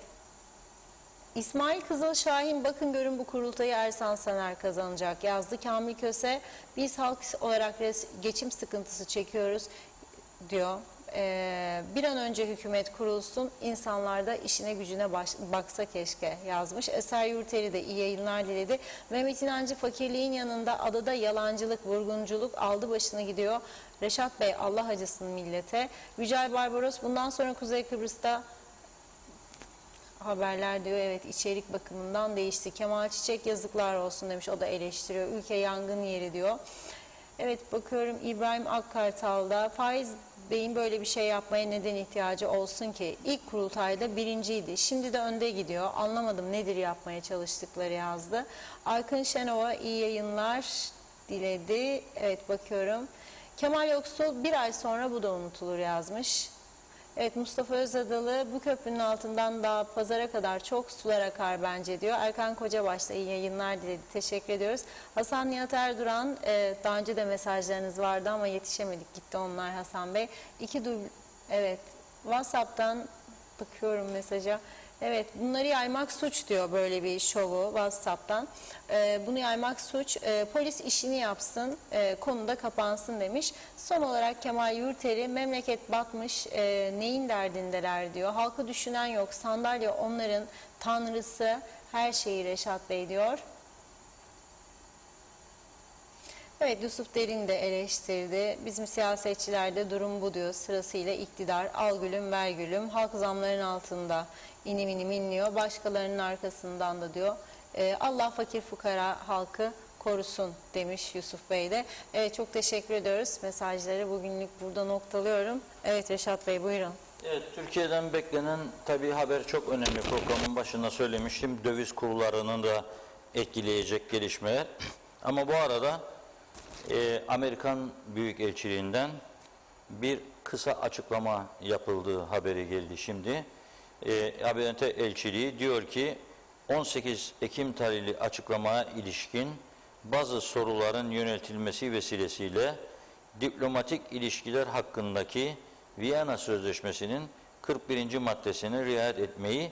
İsmail Kızılşahin bakın görün bu kurultayı Ersan Saner kazanacak yazdı. Kamil Köse biz halk olarak geçim sıkıntısı çekiyoruz diyor. Bir an önce hükümet kurulsun insanlar da işine gücüne baksa keşke yazmış. Eser Yurteri de iyi yayınlar diledi. Mehmet İnancı fakirliğin yanında adada yalancılık, vurgunculuk aldı başını gidiyor. Reşat Bey Allah acısın millete. Yücel Barbaros bundan sonra Kuzey Kıbrıs'ta haberler diyor evet içerik bakımından değişti. Kemal Çiçek yazıklar olsun demiş o da eleştiriyor. Ülke yangın yeri diyor. Evet bakıyorum İbrahim Akkartal'da Faiz Bey'in böyle bir şey yapmaya neden ihtiyacı olsun ki? İlk kurultayda birinciydi. Şimdi de önde gidiyor. Anlamadım nedir yapmaya çalıştıkları yazdı. Arkın Şenova iyi yayınlar diledi. Evet bakıyorum. Kemal Yoksul bir ay sonra bu da unutulur yazmış. Evet Mustafa Özadalı bu köprünün altından daha pazara kadar çok sular akar bence diyor. Erkan Kocabaş da iyi yayınlar diledi. Teşekkür ediyoruz. Hasan Nihat Erduran daha önce de mesajlarınız vardı ama yetişemedik gitti onlar Hasan Bey. Evet WhatsApp'tan bakıyorum mesaja. Evet bunları yaymak suç diyor böyle bir şovu WhatsApp'tan. Bunu yaymak suç. Polis işini yapsın, konuda kapansın demiş. Son olarak Kemal Yurteri memleket batmış, neyin derdindeler diyor. Halkı düşünen yok, sandalye onların tanrısı, her şeyi Reşat Bey diyor. Evet Yusuf Derin de eleştirdi. Bizim siyasetçilerde durum bu diyor. Sırasıyla iktidar, al gülüm ver gülüm. Halk zamların altında inim inim inliyor. Başkalarının arkasından da diyor. Allah fakir fukara halkı korusun demiş Yusuf Bey de. Evet çok teşekkür ediyoruz mesajları. Bugünlük burada noktalıyorum. Evet Reşat Bey buyurun. Evet, Türkiye'den beklenen tabii haber çok önemli. Programın başında söylemiştim. Döviz kurlarını da etkileyecek gelişmeler. Ama bu arada Amerikan Büyükelçiliğinden bir kısa açıklama yapıldığı haberi geldi şimdi. ABD elçiliği diyor ki 18 Ekim tarihli açıklamaya ilişkin bazı soruların yöneltilmesi vesilesiyle diplomatik ilişkiler hakkındaki Viyana Sözleşmesi'nin 41. maddesine riayet etmeyi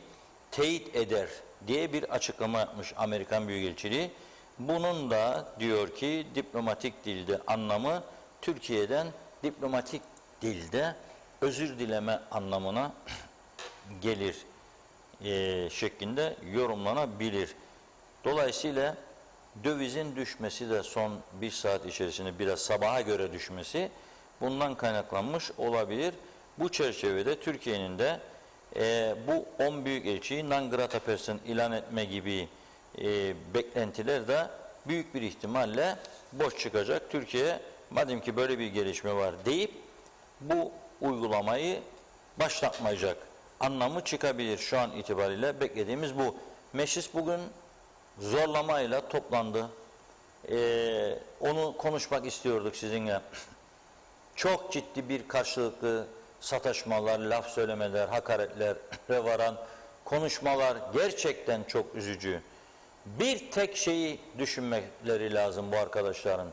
teyit eder diye bir açıklama yapmış Amerikan Büyükelçiliği. Bunun da diyor ki diplomatik dilde anlamı Türkiye'den diplomatik dilde özür dileme anlamına gelir şeklinde yorumlanabilir. Dolayısıyla dövizin düşmesi de son bir saat içerisinde biraz sabaha göre düşmesi bundan kaynaklanmış olabilir. Bu çerçevede Türkiye'nin de bu 10 büyükelçiyi non grata person ilan etme gibi beklentiler de büyük bir ihtimalle boş çıkacak. Türkiye madem ki böyle bir gelişme var deyip bu uygulamayı başlatmayacak anlamı çıkabilir. Şu an itibariyle beklediğimiz bu. Meclis bugün zorlamayla toplandı. Onu konuşmak istiyorduk sizinle. Çok ciddi bir karşılıklı sataşmalar, laf söylemeler, hakaretler varan konuşmalar gerçekten çok üzücü. Bir tek şeyi düşünmeleri lazım bu arkadaşların.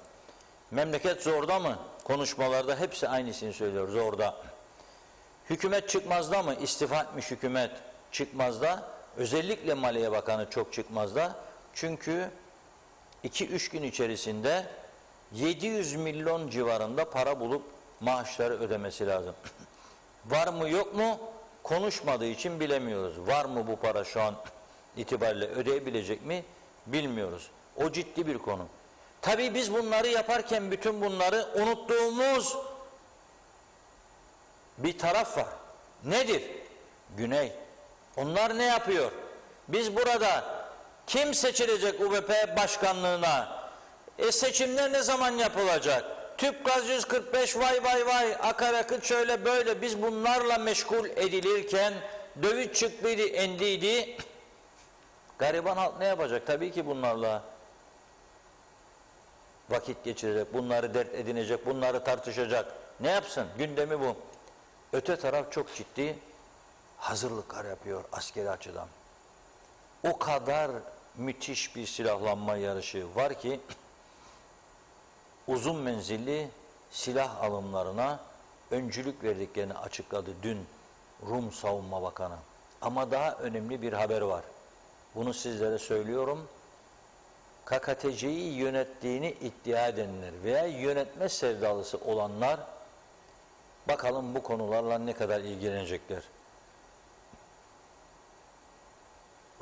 Memleket zorda mı? Konuşmalarda hepsi aynısını söylüyor, zorda. Hükümet çıkmazda mı? İstifa etmiş hükümet çıkmazda. Özellikle Maliye Bakanı çok çıkmazda. Çünkü 2-3 gün içerisinde 700 milyon civarında para bulup maaşları ödemesi lazım. Var mı yok mu? Konuşmadığı için bilemiyoruz. Var mı bu para şu an itibariyle ödeyebilecek mi? Bilmiyoruz. O ciddi bir konu. Tabii biz bunları yaparken bütün bunları unuttuğumuz bir taraf var. Nedir? Güney. Onlar ne yapıyor? Biz burada kim seçilecek UBP başkanlığına? Seçimler ne zaman yapılacak? Tüpgaz 145 vay vay vay, akaryakıt şöyle böyle, biz bunlarla meşgul edilirken döviz çıktıydı, endiydi. Gariban halk ne yapacak? Tabii ki bunlarla vakit geçirecek, bunları dert edinecek, bunları tartışacak. Ne yapsın? Gündemi bu. Öte taraf çok ciddi hazırlıklar yapıyor askeri açıdan. O kadar müthiş bir silahlanma yarışı var ki uzun menzilli silah alımlarına öncülük verdiklerini açıkladı dün Rum Savunma Bakanı. Ama daha önemli bir haber var. Bunu sizlere söylüyorum. KKTC'yi yönettiğini iddia edenler veya yönetme sevdalısı olanlar bakalım bu konularla ne kadar ilgilenecekler.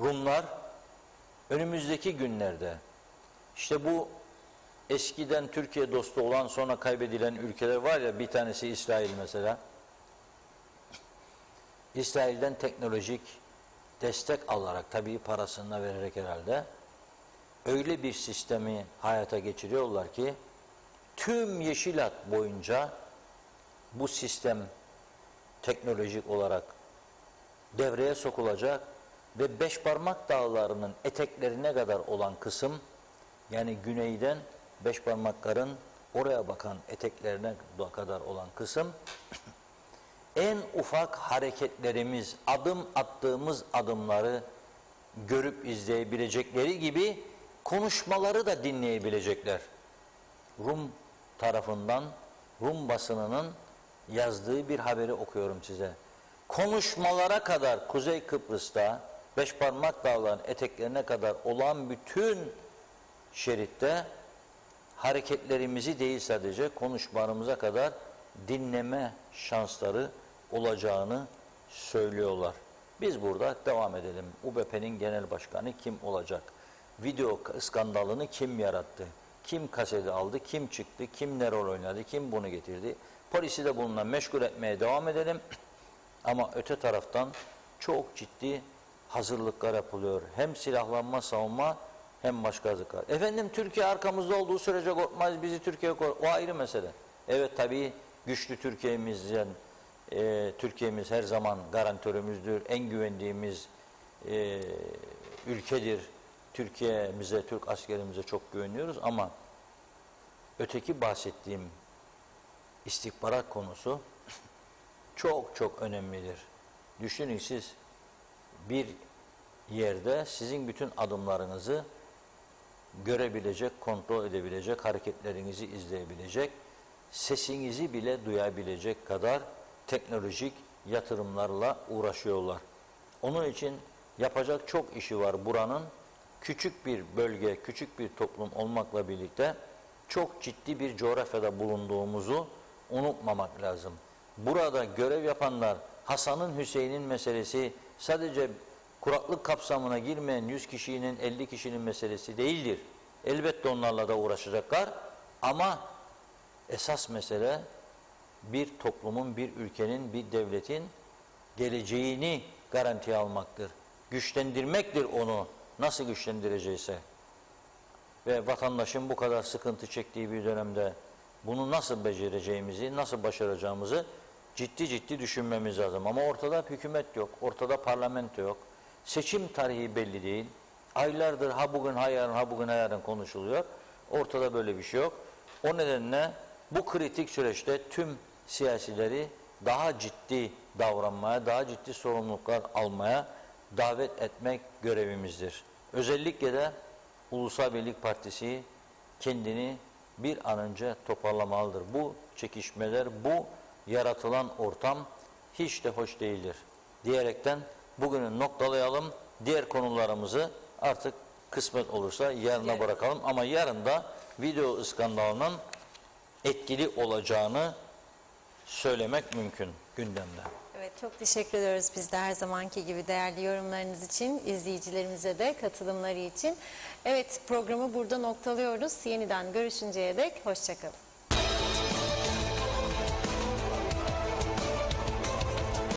Rumlar önümüzdeki günlerde işte bu eskiden Türkiye dostu olan sonra kaybedilen ülkeler var ya, bir tanesi İsrail mesela. İsrail'den teknolojik destek alarak, tabii parasını da vererek herhalde, öyle bir sistemi hayata geçiriyorlar ki tüm Yeşil Hat boyunca bu sistem teknolojik olarak devreye sokulacak ve Beşparmak Dağları'nın eteklerine kadar olan kısım, yani güneyden Beşparmakların oraya bakan eteklerine kadar olan kısım, en ufak hareketlerimiz, adım attığımız adımları görüp izleyebilecekleri gibi konuşmaları da dinleyebilecekler. Rum tarafından, Rum basınının yazdığı bir haberi okuyorum size. Konuşmalara kadar Kuzey Kıbrıs'ta, Beşparmak Dağları'nın eteklerine kadar olan bütün şeritte hareketlerimizi değil, sadece konuşmalarımıza kadar dinleme şansları olacağını söylüyorlar. Biz burada devam edelim. UBP'nin genel başkanı kim olacak? Video skandalını kim yarattı? Kim kaseti aldı? Kim çıktı? Kim ne rol oynadı? Kim bunu getirdi? Polisi de bununla meşgul etmeye devam edelim. Ama öte taraftan çok ciddi hazırlıklar yapılıyor. Hem silahlanma, savunma, hem başka hazırlıklar. Efendim, Türkiye arkamızda olduğu sürece korkmaz, bizi Türkiye korkmaz. O ayrı mesele. Evet, tabii güçlü Türkiye'mizden, Türkiye'miz her zaman garantörümüzdür, en güvendiğimiz ülkedir. Türkiye'mize, Türk askerimize çok güveniyoruz ama öteki bahsettiğim istihbarat konusu çok çok önemlidir. Düşünün, siz bir yerde sizin bütün adımlarınızı görebilecek, kontrol edebilecek, hareketlerinizi izleyebilecek, sesinizi bile duyabilecek kadar teknolojik yatırımlarla uğraşıyorlar. Onun için yapacak çok işi var buranın. Küçük bir bölge, küçük bir toplum olmakla birlikte çok ciddi bir coğrafyada bulunduğumuzu unutmamak lazım. Burada görev yapanlar, Hasan'ın, Hüseyin'in meselesi sadece kuraklık kapsamına girmeyen 100 kişinin, 50 kişinin meselesi değildir. Elbette onlarla da uğraşacaklar ama esas mesele bir toplumun, bir ülkenin, bir devletin geleceğini garantiye almaktır. Güçlendirmektir onu, nasıl güçlendireceğse. Ve vatandaşın bu kadar sıkıntı çektiği bir dönemde bunu nasıl becereceğimizi, nasıl başaracağımızı ciddi ciddi düşünmemiz lazım. Ama ortada hükümet yok, ortada parlamento yok. Seçim tarihi belli değil. Aylardır ha bugün ha yarın, ha bugün ha yarın konuşuluyor. Ortada böyle bir şey yok. O nedenle bu kritik süreçte tüm siyasileri daha ciddi davranmaya, daha ciddi sorumluluklar almaya davet etmek görevimizdir. Özellikle de Ulusal Birlik Partisi kendini bir an önce toparlamalıdır. Bu çekişmeler, bu yaratılan ortam hiç de hoş değildir diyerekten bugünü noktalayalım. Diğer konularımızı artık kısmet olursa yarına bırakalım. Ama yarın da video skandalının etkili olacağını söylemek mümkün gündemde. Evet, çok teşekkür ediyoruz biz de her zamanki gibi değerli yorumlarınız için, izleyicilerimize de katılımları için. Evet, programı burada noktalıyoruz. Yeniden görüşünceye dek hoşça kalın.